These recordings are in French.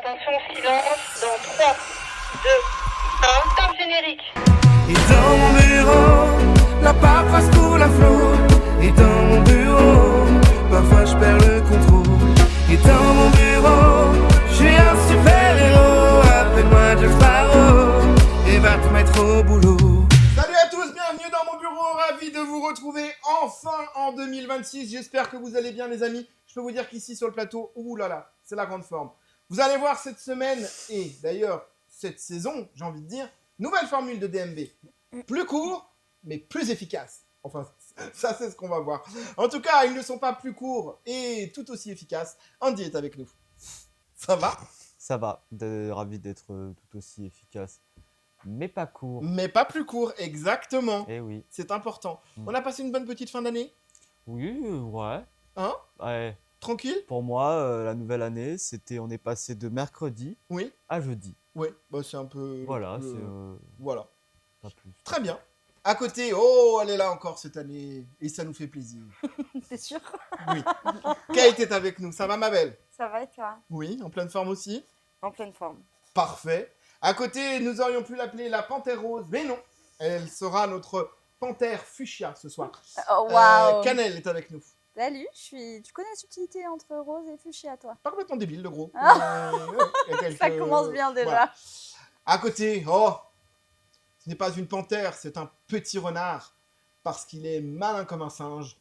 Attention, silence, dans 3, 2, 1, top générique. Et dans mon bureau, la paperasse coule à flot. Et dans mon bureau, parfois je perds le contrôle. Et dans mon bureau, je suis un super-héros. Appelle-moi Jack Sparrow et va te mettre au boulot. Salut à tous, bienvenue dans mon bureau, ravi de vous retrouver enfin en 2026. J'espère que vous allez bien les amis. Je peux vous dire qu'ici sur le plateau, ouh là là, c'est la grande forme. Vous allez voir cette semaine et d'ailleurs cette saison, j'ai envie de dire, nouvelle formule de DMV. Plus court, mais plus efficace. Enfin, ça c'est ce qu'on va voir. En tout cas, ils ne sont pas plus courts et tout aussi efficaces. Andy est avec nous. Ça va ? Ça va, ravi d'être tout aussi efficace, mais pas court. Mais pas plus court, exactement. Eh oui. C'est important. On a passé une bonne petite fin d'année ? Oui, ouais. Hein ? Ouais. Tranquille ? Pour moi, la nouvelle année, on est passé de mercredi Oui. à jeudi. Oui, bah c'est un peu... Voilà, Voilà. pas plus. Très bien. À côté, oh, elle est là encore cette année. Et ça nous fait plaisir. T'es sûr? Oui. Kate est avec nous. Ça va, ma belle? Ça va et toi? Oui, en pleine forme aussi. En pleine forme. Parfait. À côté, nous aurions pu l'appeler la panthère rose, mais non. Elle sera notre panthère fuchsia ce soir. Oh waouh! Cannelle est avec nous. Salut, tu connais la subtilité entre rose et fuchsia, toi? Pas complètement débile, le gros. Ah. Il y a quelques- Ça commence bien déjà. Voilà. À côté, oh, ce n'est pas une panthère, c'est un petit renard. Parce qu'il est malin comme un singe.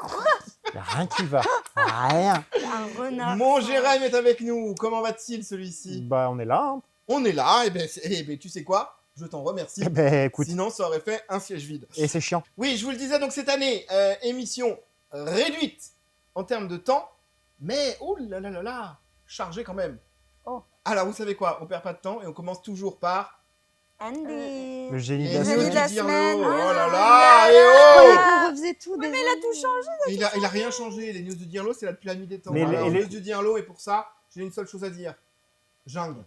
Il n'y a rien qui va. Rien. Un renard. Mon Jérém est avec nous. Comment va-t-il celui-ci? Bah, on est là. Hein. On est là. Et ben, tu sais quoi? Je t'en remercie. Eh ben, écoute. Sinon, ça aurait fait un siège vide. Et c'est chiant. Oui, je vous le disais, donc cette année, émission réduite en termes de temps, mais oh là là là là, chargée quand même. Oh. Alors, vous savez quoi? On perd pas de temps et on commence toujours par... Andy. Le génie de les la news génie du de la Dirlo. semaine. Oh là Ah, là, et oh! On refaisait tout. Mais il a tout changé. Il a rien changé. Les news du Dirlo, c'est là depuis la nuit des temps. Mais Alors, les news du Dirlo, et pour ça, j'ai une seule chose à dire. Jungle.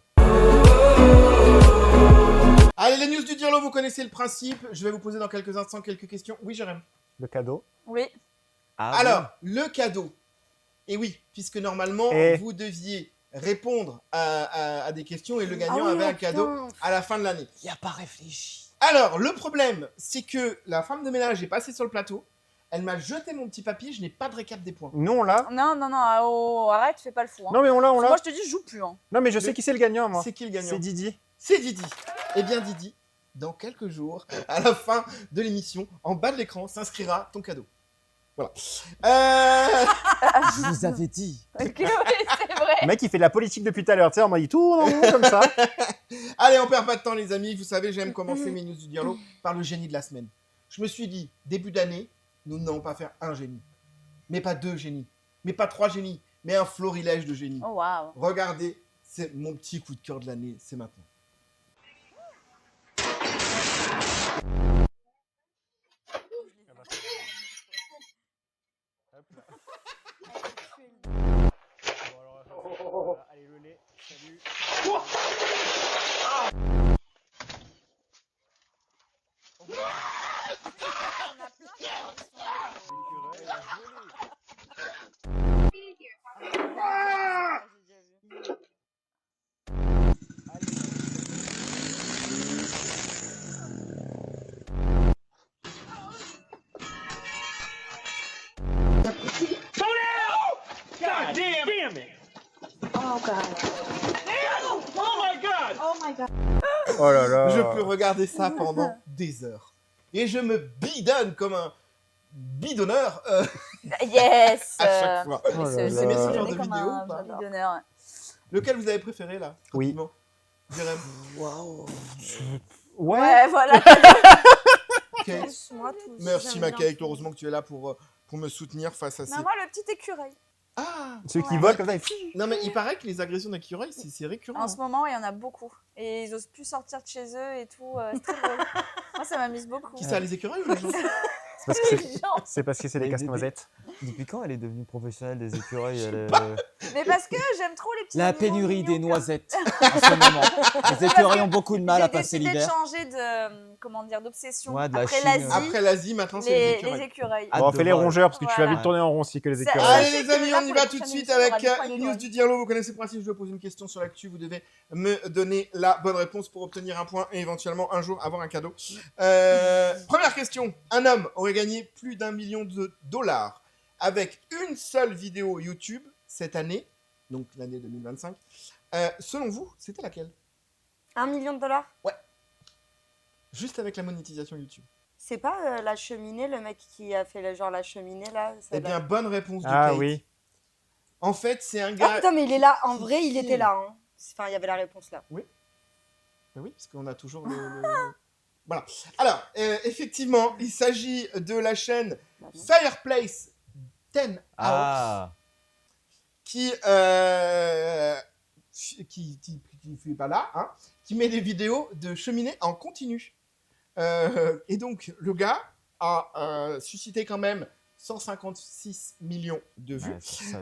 Allez, les news du Dirlo, vous connaissez le principe. Je vais vous poser dans quelques instants quelques questions. Oui, Jérém. Le cadeau. Oui. Ah, Alors, le cadeau. Et oui, puisque normalement, Et- vous deviez répondre à des questions et le gagnant Ah oui, avait un oh, cadeau putain. à la fin de l'année. il n'y a pas réfléchi. Alors, le problème, c'est que la femme de ménage est passée sur le plateau. Elle m'a jeté mon petit papier, je n'ai pas de récap des points. Nous, on l'a. Non, oh, arrête, fais pas le fou. Hein. Non, mais on l'a, on Moi, l'a. je te dis, je joue plus. Hein. Non, mais je sais qui c'est le gagnant, moi. C'est qui le gagnant? C'est Didi. C'est Didi. Eh bien, Didi, dans quelques jours, à la fin de l'émission, en bas de l'écran, s'inscrira ton cadeau. Voilà. Je vous avais dit. Ok, oui, c'est vrai. Le mec, il fait de la politique depuis tout à l'heure. Tu sais, on m'a dit tout en rond, comme ça. Allez, on perd pas de temps, les amis. Vous savez, j'aime commencer mes news du Dirlo par le génie de la semaine. Je me suis dit, début d'année, nous n'allons pas faire un génie. Mais pas deux génies. Mais pas trois génies. Mais un florilège de génies. Oh waouh. Regardez, c'est mon petit coup de cœur de l'année. C'est maintenant. Allez, le lait. Salut. Oh là là. Je peux regarder ça pendant des heures. Et je me bidonne comme un bidonneur Yes. à chaque fois. Oh là C'est là. Mais ce genre bidonné de comme vidéo un ou pas bidonneur. Lequel vous avez préféré là? Oui. tranquillement Jérém. Ouais. Ouais, voilà. Kate. Moi, tous. Merci J'aime ma bien. Kate. Heureusement que tu es là pour me soutenir face à ces... Non, moi, le petit écureuil. Ah! Ceux qui Ouais. volent comme ça, ils fient. Non mais il paraît que les agressions d'écureuils, c'est récurrent. En ce moment, il y en a beaucoup. Et ils osent plus sortir de chez eux et tout. C'est très drôle. Moi, ça m'amuse beaucoup. Qui ça, les écureuils ou les gens? C'est parce que c'est- Les gens. c'est parce que c'est des Les casse-noisettes. Depuis quand elle est devenue professionnelle des écureuils Mais parce que j'aime trop les petits La animaux pénurie des mignons. noisettes en ce moment. Les écureuils ont beaucoup de mal à passer J'ai décidé de l'hiver. changer de, comment dire, d'obsession. Ouais, de la Après Chine, l'Asie, Après l'Asie, maintenant, c'est les les écureuils. écureuils. Ah, Bon, de fais les vol. rongeurs parce que tu vas Voilà. vite tourner en rond si que les C'est- écureuils. Allez Sachez les que amis, là, on y pour va les tout de prochaines suite émissions, il y aura avec des points une d'écureuil. news du Diallo. Vous connaissez le principe, je pose une question sur l'actu, vous devez me donner la bonne réponse pour obtenir un point et éventuellement un jour avoir un cadeau. Première question, un homme aurait gagné plus d'1 million de dollars avec une seule vidéo YouTube cette année, donc l'année 2025. Selon vous, c'était laquelle? 1 million de dollars? Juste avec la monétisation YouTube. C'est pas la cheminée, le mec qui a fait genre la cheminée là? Eh bien, bonne réponse de Ah Kate. oui. En fait, c'est un Ah gars... putain, mais il est là. En vrai, il Qui- était là. Hein. Enfin, il y avait la réponse là. Mais oui, parce qu'on a toujours Voilà. Alors, effectivement, il s'agit de la chaîne Bah non. Fireplace 10 Hours Ah, qui fait pas là, hein, qui met des vidéos de cheminée en continu. Et donc, le gars a suscité quand même 156 millions de vues. ouais, c'est ça.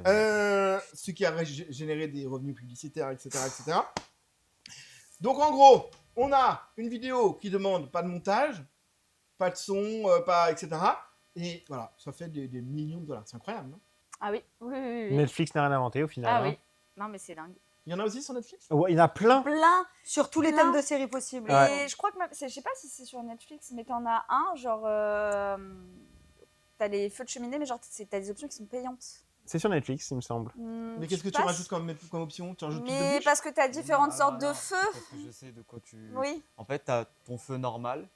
Ce qui a généré des revenus publicitaires, etc., etc. Donc en gros, on a une vidéo qui demande pas de montage, pas de son, pas etc. Et voilà, ça fait des millions de dollars. C'est incroyable, non? Ah oui, oui, oui. oui. Netflix n'a rien inventé au final. Ah hein. oui. Non, mais c'est dingue. Il y en a aussi sur Netflix? Ouais, il y en a plein. Plein. Sur tous les Plein. thèmes de séries possibles. Et je crois que même, je sais pas si c'est sur Netflix, mais t'en as un, genre, t'as les feux de cheminée, mais genre, t'as des options qui sont payantes. C'est sur Netflix, il me semble. Mais qu'est-ce que tu rajoutes comme option? Tu rajoutes plus de Mais bûches? parce que t'as différentes Ah, sortes non, de feux. parce que je sais de quoi tu... Oui. En fait, t'as ton feu normal,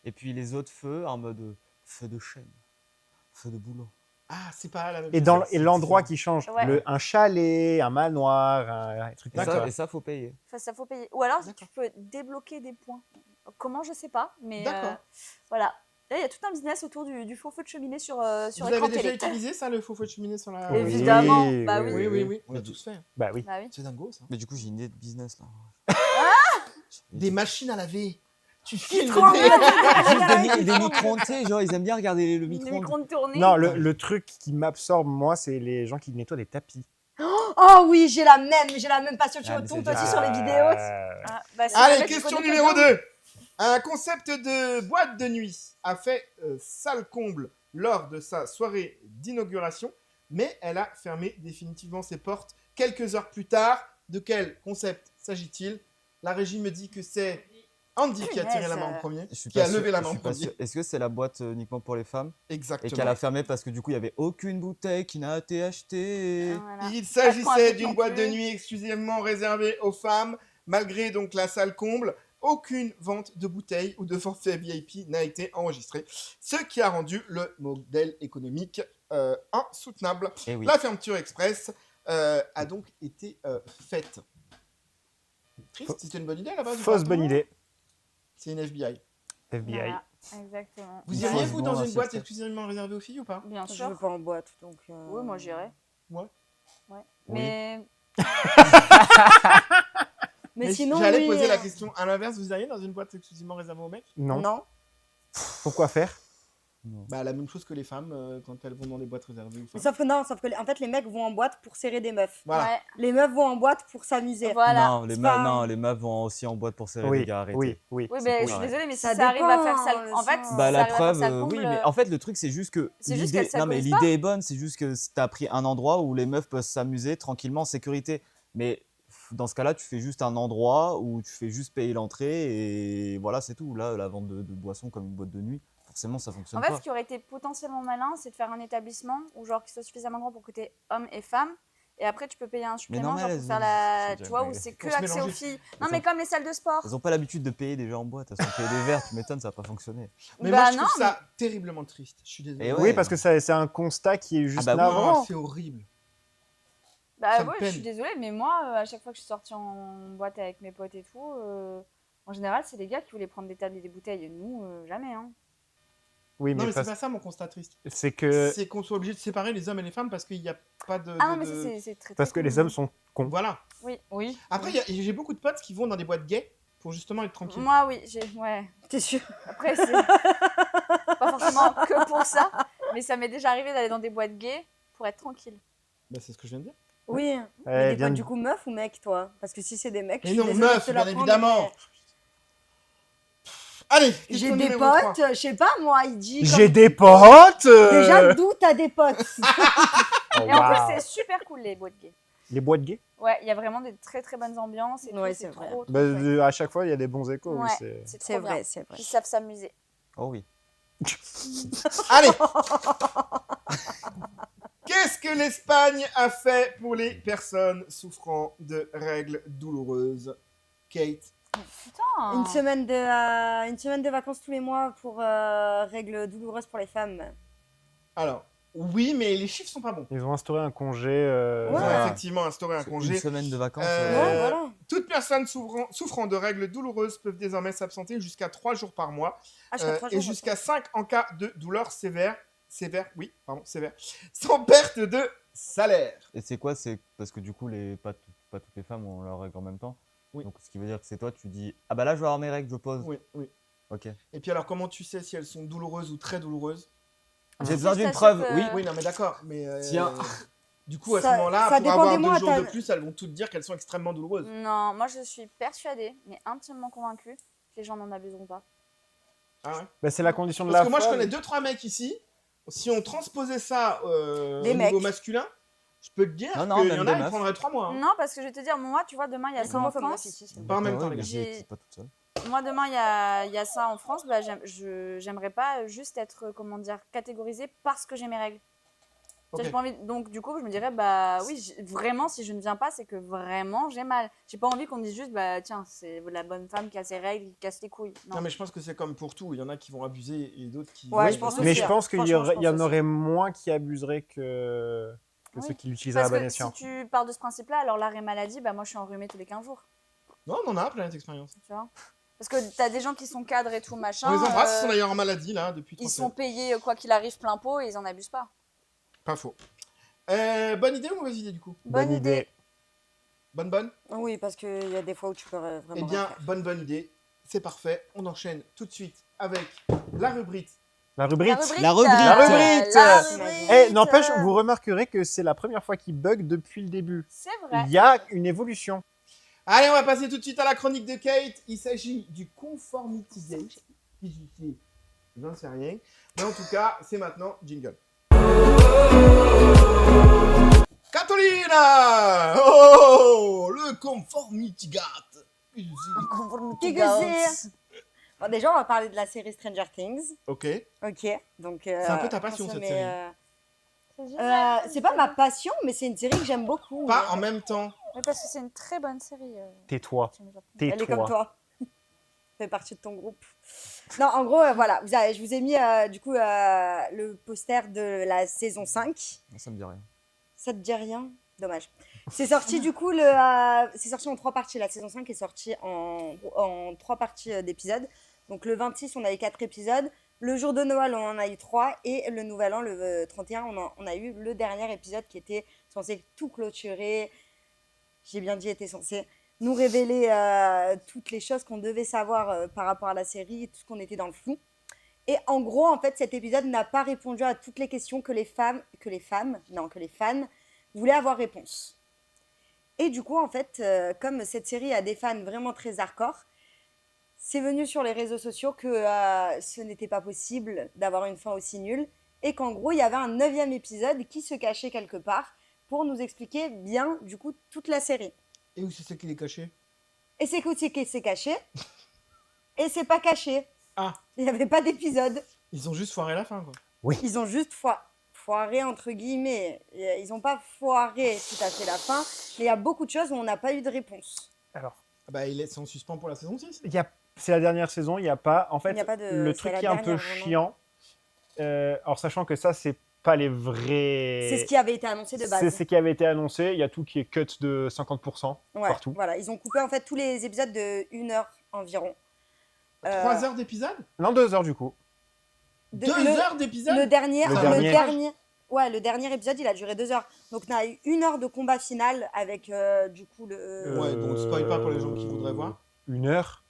et puis les autres feux en mode feu de chêne, feu de boulot. Ah, c'est pas la même Et, chose. et l'endroit qui change. Ouais. Un chalet, un manoir, un truc Et comme D'accord. ça. et ça, faut payer. Enfin, ça faut payer. Ou alors, tu D'accord. peux débloquer des points. Comment, je sais pas. Mais D'accord. voilà. Là, il y a tout un business autour du faux feu de cheminée sur Vous écran avez déjà télé. utilisé ça, le faux feu de cheminée sur la... Oui. Évidemment. Oui, Bah oui, oui. Oui. On Ouais, a tous fait. Bah oui. Bah oui. C'est dingo, ça. Mais du coup, j'ai une idée de business là. Des machines à laver. Tu filmes trop des... Juste des micro-ondes, tu sais, genre ils aiment bien regarder le Le micro-ondes. micro-ondes tourné. Non, le truc qui m'absorbe, moi, c'est les gens qui nettoient des tapis. Oh oui, j'ai la même passion. Tu Ah, mais retournes c'est toi aussi déjà- sur les vidéos. Ah, bah, si Allez, jamais tu question connais numéro quelqu'un. 2. Un concept de boîte de nuit a fait salle comble lors de sa soirée d'inauguration, mais elle a fermé définitivement ses portes quelques heures plus tard. De quel concept s'agit-il? La régie me dit que c'est Andy qui a tiré la main en premier, Je suis qui pas a sûr- levé la je main en suis pas premier. sûr. Est-ce que c'est la boîte uniquement pour les femmes et Exactement. qu'elle a fermé parce que du coup il y avait aucune bouteille qui n'a été achetée Voilà. Il Pas s'agissait de d'une non boîte de plus. nuit exclusivement réservée aux femmes, malgré donc la salle comble. Aucune vente de bouteilles ou de forfait VIP n'a été enregistrée, ce qui a rendu le modèle économique insoutenable. Eh oui. La fermeture express a donc été faite. Triste, c'était une bonne idée à la base. ou Fausse pas bonne idée. C'est une FBI. FBI. Voilà, exactement. Vous Une iriez, fausse vous, dans bombe une boîte à exclusivement réservée aux filles ou pas? Bien Je sûr. veux pas en boîte, donc. Oui, moi j'irais. Ouais. Ouais. Oui. Mais sinon, j'allais oui, poser la question à l'inverse, vous iriez dans une boîte exclusivement réservée aux mecs? Non. Non. Pourquoi faire? Bah, la même chose que les femmes quand elles vont dans des boîtes réservées aux Mais femmes. sauf que en fait, les mecs vont en boîte pour serrer des meufs. Voilà. Ouais. Les meufs vont en boîte pour s'amuser. Voilà. Non, les C'est meufs, pas- non, les meufs vont aussi en boîte pour serrer Oui, les gars, arrêtez. oui. Oui, c'est mais cool. je suis désolée, mais si Ça ça arrive à faire dépend, ça. En fait, ça- si Bah ça la arrive à faire preuve, ça oui, comble, mais en fait le truc c'est juste que C'est juste l'idée, qu'elle non mais s'autorise l'idée est bonne, c'est juste que t'as pris un endroit où les meufs peuvent s'amuser tranquillement en sécurité. Mais dans ce cas-là, tu fais juste un endroit où tu fais juste payer l'entrée et voilà, c'est tout. Là, la vente de boissons comme une boîte de nuit, forcément ça fonctionne En fait, pas. ce qui aurait été potentiellement malin, c'est de faire un établissement où genre qui soit suffisamment grand pour que t'aies hommes et femmes. Et après, tu peux payer un supplément mais genre elles- pour faire la, c'est tu déjà vois, où dingue. c'est que Pour se accès aux mélanger. filles. Elles Non, mais ont- comme les salles de sport. Elles ont pas l'habitude de payer déjà en boîte, elles sont payées des verres, tu m'étonnes, ça va pas fonctionner. Mais Bah moi, je non, trouve ça terriblement triste. Je suis désolé. Et ouais. Oui, parce que c'est un constat qui est juste bah oui. navrant. Oh, c'est horrible. Bah Ça me ouais, je peine. suis désolée, mais moi, à chaque fois que je suis sortie en boîte avec mes potes et tout, en général, c'est les gars qui voulaient prendre des tables et des bouteilles. Et nous, jamais. Hein. Oui, Non, mais mais c'est parce- pas ça mon constat triste. c'est que C'est qu'on soit obligé de séparer les hommes et les femmes parce qu'il n'y a pas de. Ah non, de- mais ça, c'est très, très parce que cool. les hommes sont cons. Voilà. Oui, oui. Après, j'ai beaucoup de potes qui vont dans des boîtes gays pour justement être tranquilles. Moi, oui, ouais. T'es sûr? Après, c'est pas forcément que pour ça, Mais ça m'est déjà arrivé d'aller dans des boîtes gays pour être tranquille. Bah, c'est ce que je viens de dire. Oui, mais des potes du coup meuf ou mec, toi? Parce que si c'est des mecs, Mais je suis non, désolée meuf, de te bien l'apprendre, évidemment. mais Allez, J'ai question des numéro 3. potes, je sais pas moi, il dit. J'ai des potes Déjà, d'où t'as des potes? Oh, Et en plus, waouh. c'est super cool les boîtes gays. Les boîtes gays Ouais, il y a vraiment des très très bonnes ambiances et Ouais, tout, c'est vrai. trop, trop Bah, chouette. à chaque fois, il y a des bons échos. oui, Ouais, c'est- c'est trop C'est bien. vrai, c'est vrai. Ils savent s'amuser. Oh oui. Allez. Qu'est-ce que l'Espagne a fait pour les personnes souffrant de règles douloureuses? Kate. Putain. Une semaine de vacances tous les mois pour règles douloureuses pour les femmes. Alors, oui, mais les chiffres sont pas bons. Ils ont instauré un congé. Ils ont Ouais. effectivement instauré un congé. Une semaine de vacances. Ouais, voilà. Toute personne souffrant de règles douloureuses peuvent désormais s'absenter jusqu'à 3 jours par mois Ah, jusqu'à 3 et jours. jusqu'à 5 en cas de douleur sévère, sans perte de salaire. Et c'est quoi? C'est parce que du coup, pas toutes les femmes ont leurs règles en même temps. Oui. Donc, ce qui veut dire que c'est toi, tu dis ah bah là, je vais avoir mes règles, je pose. Oui, oui. Ok. Et puis alors, comment tu sais si elles sont douloureuses ou très douloureuses? J'ai Si, besoin je d'une t'assure preuve. que- Oui. Oui, non, mais d'accord. Mais Tiens. du coup, à ce Ça- moment-là, ça pour dépend avoir des 2 mois, jours t'as- de plus, elles vont toutes dire qu'elles sont extrêmement douloureuses. Non, moi je suis persuadée, mais intimement convaincue, que les gens n'en abuseront pas. Ah ouais. Bah, c'est la condition de Parce la que moi, je femme. connais 2-3 mecs ici. Si on transposait ça Des au niveau mecs. masculin, je peux te dire Non, qu'il y même en des a, ils meufs. prendraient 3 mois. hein. Non, parce que je vais te dire, moi, tu vois, demain il y a ça en France. Pas en même Bah, temps, ouais, les gars. mais J'ai- c'est pas toute seule. Moi, demain, il y a ça en France. Bah, j'aimerais pas juste être, comment dire, catégorisée parce que j'ai mes règles. Tu vois, Ok. j'ai pas envie... Donc, du coup, je me dirais, bah oui, vraiment, si je ne viens pas, c'est que vraiment j'ai mal. J'ai pas envie qu'on me dise juste, bah tiens, c'est la bonne femme qui a ses règles, qui casse les couilles. Non. Non, mais je pense que c'est comme pour tout. Il y en a qui vont abuser et d'autres qui. Ouais, Oui, je pense bah, Mais aussi, je hein. pense qu'il y, Franchement, je il y en pense aurait moins qui abuseraient que Oui. ceux qui l'utilisent à Parce bon que escient. si tu pars de ce principe-là, alors l'arrêt maladie, bah moi je suis enrhumée tous les 15 jours. Non, on en a plein d'expériences. Tu vois. Parce que t'as des gens qui sont cadres et tout, machin. On les embrasse, ils euh, sont d'ailleurs en maladie là depuis 3 Ils semaines. sont payés quoi qu'il arrive plein pot et ils en abusent pas. Pas faux. Bonne idée ou mauvaise idée du coup? Bonne idée. Bonne? Oui, parce qu'il y a des fois où tu peux vraiment. Eh rien bien, faire. bonne idée. C'est parfait. On enchaîne tout de suite avec la rubrique. La rubrique. La rubrique. La rubrique. La Eh, rubrique. N'empêche, vous remarquerez que c'est la première fois qu'il bug depuis le début. C'est vrai. Il y a une évolution. Allez, on va passer tout de suite à la chronique de Kate. Il s'agit du conformity gate. J'en sais rien. Mais en tout cas, c'est maintenant jingle. Catalina! Oh, le conformity gate. Qu'est-ce que c'est? Bon, déjà, on va parler de la série Stranger Things. Ok. Ok, donc. C'est un peu ta passion, cette série. C'est pas ma passion, mais c'est une série que j'aime beaucoup. Pas en même temps. Oui, parce que c'est une très bonne série. Tais-toi. Elle est comme Tais-toi. toi. Fait partie de ton groupe. Non, en gros, voilà, je vous ai mis du coup le poster de la saison 5. Ça me dit rien. Ça te dit rien? Dommage. C'est sorti du coup, c'est sorti en 3 parties. La saison 5 est sortie en 3 parties d'épisodes. Donc le 26, on a eu 4 épisodes. Le jour de Noël, on en a eu 3. Et le Nouvel An, le 31, on a eu le dernier épisode qui était censé tout clôturer. J'ai bien dit, était censé nous révéler toutes les choses qu'on devait savoir par rapport à la série, tout ce qu'on était dans le flou. Et en gros, en fait, cet épisode n'a pas répondu à toutes les questions que les fans voulaient avoir réponse. Et du coup, en fait, comme cette série a des fans vraiment très hardcore, c'est venu sur les réseaux sociaux que ce n'était pas possible d'avoir une fin aussi nulle et qu'en gros, il y avait un 9e épisode qui se cachait quelque part pour nous expliquer bien, du coup, toute la série. Et où c'est qu'il est caché? Et c'est que c'est caché et c'est pas caché. Ah. Il n'y avait pas d'épisode. Ils ont juste foiré la fin, quoi. Ils ont juste foiré, entre guillemets. Ils n'ont pas foiré tout à fait la fin, mais il y a beaucoup de choses où on n'a pas eu de réponse. Alors, Ah bah, c'est en suspens pour la saison 6. c'est la dernière saison, il n'y a pas. En fait, Il y a pas de- le c'est truc la qui est un peu dernière, vraiment. chiant, alors sachant que ça, c'est pas les vrais. C'est ce qui avait été annoncé de base. C'est ce qui avait été annoncé. Il y a tout qui est cut de 50% Ouais, partout. voilà, ils ont coupé en fait tous les épisodes de 1 heure environ. 3 heures d'épisode? Non, 2 heures du coup. 2 le- heures d'épisode? Le dernier, Le le dernier. dernier épisode, il a duré 2 heures. Donc on a eu 1 heure de combat final avec du coup le. Ouais, bon, spoil pas pour les gens qui voudraient voir. 1 heure.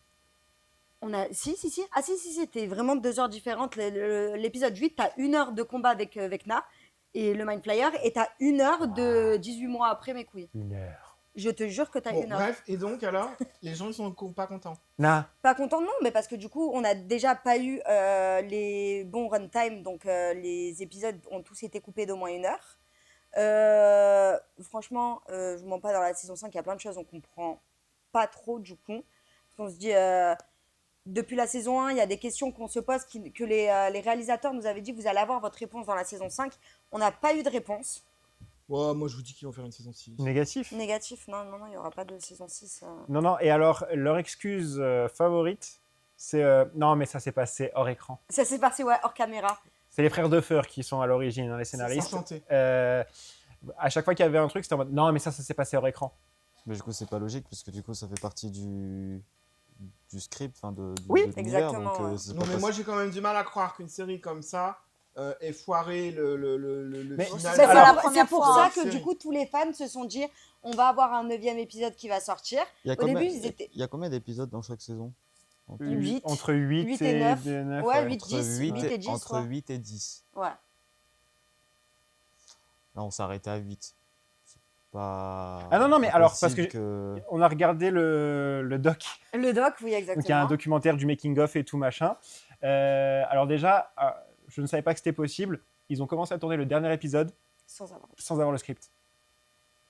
Si. Ah si, c'était vraiment 2 heures différentes. L'épisode 8, t'as 1 heure de combat avec Vecna et le Mind Flayer, et t'as 1 heure de 18 mois après mes couilles. 1 heure. Je te jure que t'as Bon, 1 heure. bref, et donc alors, les gens ils sont pas contents. Nah. Pas content, non, mais parce que du coup, on n'a déjà pas eu les bons runtime, donc les épisodes ont tous été coupés d'au moins 1 heure. Franchement, je vous mens pas, dans la saison 5, il y a plein de choses, on comprend pas trop du coup. On se dit, depuis la saison 1, il y a des questions qu'on se pose que les réalisateurs nous avaient dit, vous allez avoir votre réponse dans la saison 5. On n'a pas eu de réponse. Ouais, moi je vous dis qu'ils vont faire une saison 6. Négatif. Négatif, non, il n'y aura pas de saison 6. Non, et alors, leur excuse favorite, c'est non, mais ça s'est passé hors écran. Ça s'est passé, ouais, hors caméra. C'est les frères Duffer qui sont à l'origine, hein, les scénaristes. Enchanté. À chaque fois qu'il y avait un truc, c'était en mode non, mais ça s'est passé hors écran. Mais du coup, c'est pas logique, puisque du coup, ça fait partie du script, enfin de Oui, de l'univers. exactement, Donc, ouais. c'est Non, pas mais possible. moi j'ai quand même du mal à croire qu'une série comme ça ait foiré le Mais final. c'est pas la C'est première pour fois, ça hein. que du coup, tous les fans se sont dit, on va avoir un 9e épisode qui va sortir. Il y a Au combien- début, ils étaient il y a combien d'épisodes dans chaque saison? Entre 8. Entre 8, 8 et et 9. 9. Ouais, 8, entre 10, 8 8 et 10, entre quoi. 8 et 10. Ouais. Là, on s'est arrêté à 8. C'est pas. Ah non, mais pas alors, parce possible que- On a regardé le doc. Le doc, oui, Donc, exactement. il y a un documentaire du making-of et tout machin. Alors déjà, je ne savais pas que c'était possible. Ils ont commencé à tourner le dernier épisode Sans avoir. sans avoir le script.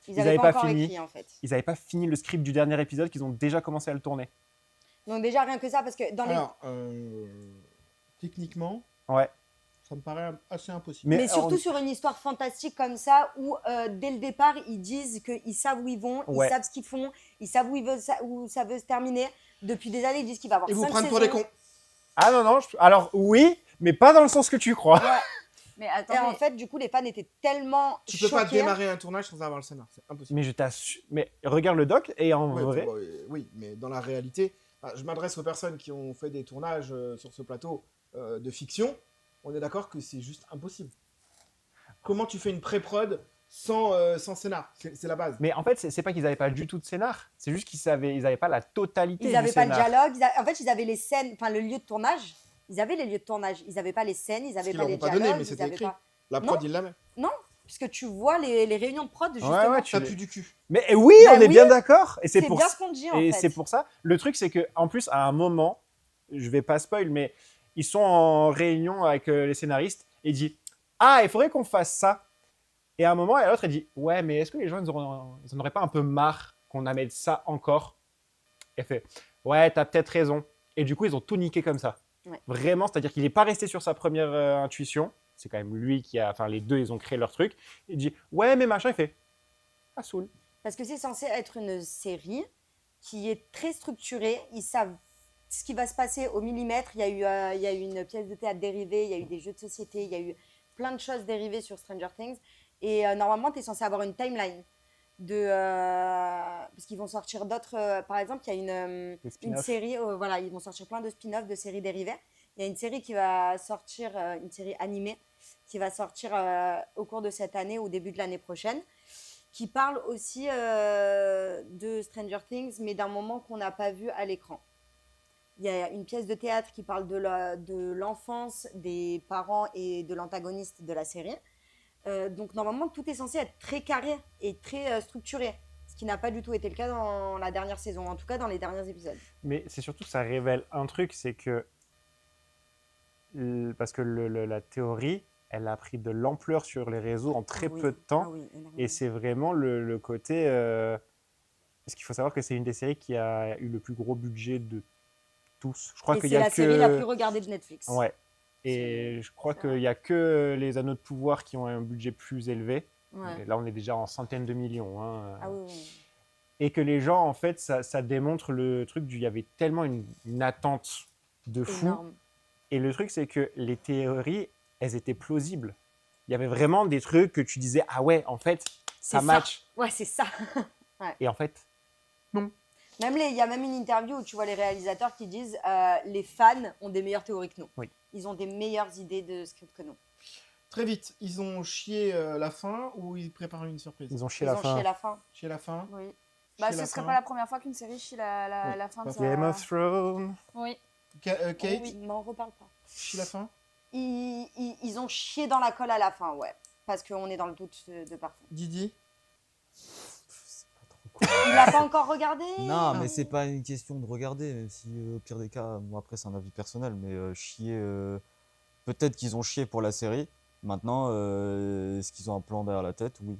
Ils avaient n'avaient pas pas encore fini. écrit, en fait. Ils n'avaient pas fini le script du dernier épisode qu'ils ont déjà commencé à le tourner. Donc déjà, rien que ça, parce que dans les... Alors, techniquement, Ouais. ça me paraît assez impossible. Mais surtout sur une histoire fantastique comme ça, où dès le départ, ils disent qu'ils savent où ils vont, Ouais. ils savent ce qu'ils font, ils savent où ça veut se terminer. Depuis des années, ils disent qu'il va y avoir Ils vous 5 prennent saisons. pour des cons. Ah non, alors oui, mais pas dans le sens que tu crois. Ouais. Mais Et attends, en fait, du coup, les fans étaient tellement Tu peux pas choqués. démarrer un tournage sans avoir le scénar, c'est impossible. Mais je t'assure. Mais regarde le doc et en Ouais, vrai. oui, mais dans la réalité, je m'adresse aux personnes qui ont fait des tournages sur ce plateau de fiction. On est d'accord que c'est juste impossible. Comment tu fais une pré-prod sans scénar? C'est la base. Mais en fait, c'est pas qu'ils n'avaient pas du tout de scénar. C'est juste qu'ils n'avaient pas la totalité Ils du n'avaient pas le scénar. dialogue. En fait, ils avaient les scènes, enfin le lieu de tournage. Ils avaient les lieux de tournage. Ils n'avaient pas les scènes, ils n'avaient qu'ils pas leur les ont pas dialogues. donné, mais ils c'était avaient écrit. pas- La prod, il l'avait. Puisque tu vois les réunions de prod, justement. ouais, Ça pue du cul. Mais oui, Bah on est oui, bien d'accord. Et C'est c'est pour bien ce qu'on dit, en Et fait. c'est pour ça. Le truc, c'est que en plus, à un moment, je vais pas spoil, mais ils sont en réunion avec les scénaristes et ils disent ah, il faudrait qu'on fasse ça. Et à un moment, et l'autre, elle dit ouais, mais est-ce que les gens ils en auraient pas un peu marre qu'on amène ça encore? Elle fait ouais, t'as peut-être raison. Et du coup, ils ont tout niqué comme ça. Ouais. Vraiment, c'est-à-dire qu'il n'est pas resté sur sa première intuition. C'est quand même lui qui a. Enfin, les deux, ils ont créé leur truc. Il dit ouais, mais machin, il fait ah, saoul. Parce que c'est censé être une série qui est très structurée. Ils savent ce qui va se passer au millimètre. Il y a eu une pièce de théâtre dérivée, il y a eu des jeux de société, il y a eu plein de choses dérivées sur Stranger Things. Et normalement, tu es censé avoir une timeline. Parce qu'ils vont sortir d'autres. Par exemple, il y a Des une spin-offs. série. Voilà, ils vont sortir plein de spin-offs de séries dérivées. Il y a une série qui va sortir, une série animée, qui va sortir au cours de cette année, au début de l'année prochaine, qui parle aussi de Stranger Things, mais d'un moment qu'on n'a pas vu à l'écran. Il y a une pièce de théâtre qui parle de l'enfance des parents et de l'antagoniste de la série. Donc normalement, tout est censé être très carré et très structuré, ce qui n'a pas du tout été le cas dans la dernière saison, en tout cas dans les derniers épisodes. Mais c'est surtout que ça révèle un truc, c'est que parce que la théorie, elle a pris de l'ampleur sur les réseaux en très Ah oui, peu de temps. ah oui, énormément. Et c'est vraiment le côté... Parce qu'il faut savoir que c'est une des séries qui a eu le plus gros budget de tous. Je crois Et qu'il c'est y a la que... série la plus regardée de Netflix. Ouais. Et je crois c'est qu'il n'y a que les Anneaux de pouvoir qui ont un budget plus élevé. Ouais. Et là, on est déjà en centaines de millions. Hein. Ah oui, oui. Et que les gens, en fait, ça démontre le truc il y avait tellement une attente de fou. Énorme. Et le truc, c'est que les théories, elles étaient plausibles. Il y avait vraiment des trucs que tu disais, ah ouais, en fait, ça C'est match. Ouais, c'est ça. Et en fait, Il y a même une interview où tu vois les réalisateurs qui disent les fans ont des meilleures théories que nous. Oui. Ils ont des meilleures idées de script que nous. Très vite, ils ont chié la fin ou ils préparent une surprise? ils ont chié Ils la ont fin. chié la fin. Chier la fin. Oui. bah, chier ce la serait fin. pas la première fois qu'une série chie la fin de Ouais, sa... Game of Thrones. Oui. Kate, Oui, m'en reparle pas. chie la fin. Ils ont chié dans la colle à la fin, ouais. Parce qu'on est dans le doute de parfum. Didi. Il l'a pas encore regardé Non, mais c'est pas une question de regarder, même si au pire des cas, moi après c'est un avis personnel, mais chier, peut-être qu'ils ont chié pour la série. Maintenant, est-ce qu'ils ont un plan derrière la tête? Oui.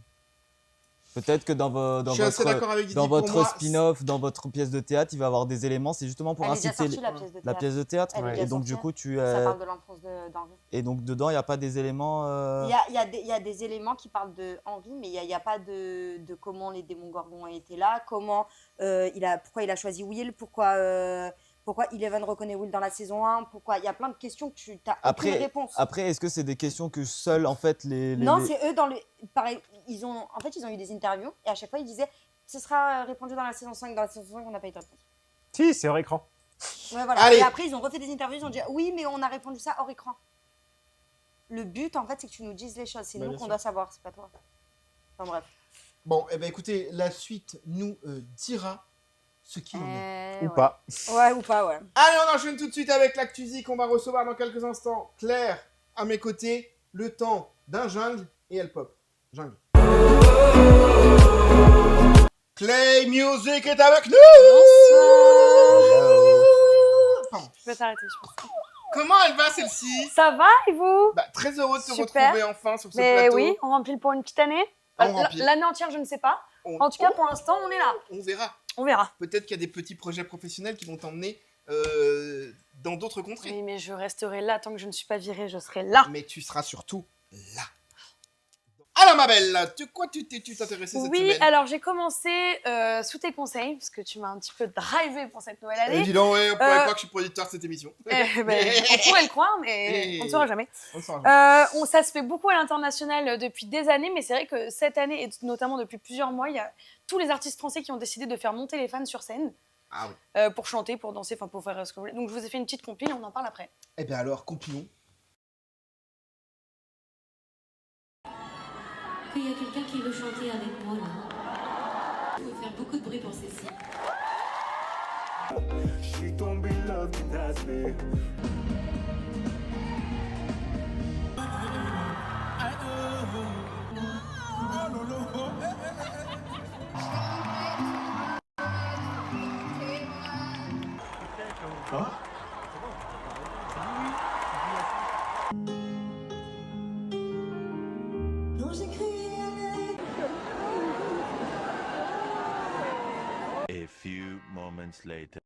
Peut-être que Je suis assez d'accord avec Didi. dans Pour votre moi, spin-off, dans votre pièce de théâtre, il va y avoir des éléments, c'est justement pour Elle est déjà inciter sortie, la pièce de la théâtre. pièce de théâtre. Elle est Ouais. déjà Et donc du sortie. coup, tu Ça parle de l'enfance d'Henri. et donc dedans, il n'y a pas des éléments. Il y a des éléments qui parlent de Henri, mais il y a pas de comment les démons gorgons ont été là, comment pourquoi il a choisi Will, pourquoi Eleven reconnaît Will dans la saison 1, pourquoi il y a plein de questions que tu n'as aucune réponse. Après, est-ce que c'est des questions que seuls en fait Non, c'est eux dans le pareil, ils ont eu des interviews et à chaque fois ils disaient ce sera répondu dans la saison 5, dans la saison 5 on n'a pas eu de réponse. Si, c'est hors écran. Ouais, voilà. Allez. Et après ils ont refait des interviews, ils ont dit oui mais on a répondu ça hors écran. Le but en fait c'est que tu nous dises les choses, c'est Bah, nous bien qu'on sûr. doit savoir, c'est pas toi. Enfin bref. Bon, eh ben écoutez, la suite nous dira ce qu'il en est. Ou pas. Ouais ou pas, ouais. Allez, on enchaîne tout de suite avec l'actusique. On va recevoir dans quelques instants Claire à mes côtés. Le temps d'un jungle et elle pop. Jungle. Clay Music est avec nous. Pardon. Je vais t'arrêter, je pense. Comment elle va celle-ci? Ça va et vous? Bah, très heureux de te Super. retrouver enfin sur ce Mais plateau. oui, on remplit pour une petite année. On remplit. L'année entière, je ne sais pas. En tout cas, pour l'instant, on est là. on verra. On verra. Peut-être qu'il y a des petits projets professionnels qui vont t'emmener dans d'autres contrées. Oui, mais je resterai là tant que je ne suis pas virée, je serai là. Mais tu seras surtout là. Alors ma belle, quoi tu t'intéressais cette Oui, semaine? alors j'ai commencé sous tes conseils, parce que tu m'as un petit peu drivé pour cette nouvelle année. Dis donc, ouais, on pourrait croire que je suis producteur de cette émission. Eh ben, on pourrait le croire, mais on ne saura jamais. On s'en rend. Ça se fait beaucoup à l'international depuis des années, mais c'est vrai que cette année, et notamment depuis plusieurs mois, il y a tous les artistes français qui ont décidé de faire monter les fans sur scène Ah oui. pour chanter, pour danser, enfin pour faire ce que vous voulez. Donc je vous ai fait une petite compile et on en parle après. Eh bien alors, continuons. Il y a quelqu'un qui veut chanter avec moi là. Il faut faire beaucoup de bruit pour Cécile. She gon' be loved, that's me. Non, j'ai cru y aller. A few moments later.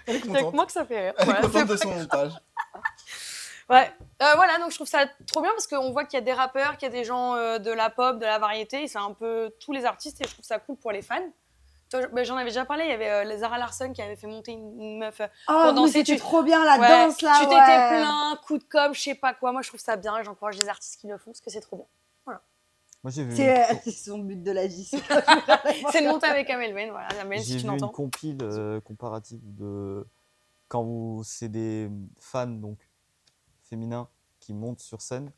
Elle est C'est avec contente. moi que ça fait rire. Elle est Voilà, contente c'est de son montage. Ouais, voilà, donc je trouve ça trop bien parce qu'on voit qu'il y a des rappeurs, qu'il y a des gens de la pop, de la variété, et c'est un peu tous les artistes, et je trouve ça cool pour les fans. Toi, j'en avais déjà parlé, il y avait Zara Larsson qui avait fait monter une meuf Oh pour oui, danser. c'était trop bien la Ouais, danse là. tu t'étais ouais. plein, coup de com', je sais pas quoi. Moi, je trouve ça bien et j'encourage les artistes qui le font parce que c'est trop bien. Moi j'ai vu, C'est son but de la vie. C'est de monter avec Amel Ben, voilà. Amel, j'ai si tu vu une l'entends. compile comparative de quand c'est des fans donc féminins qui montent sur scène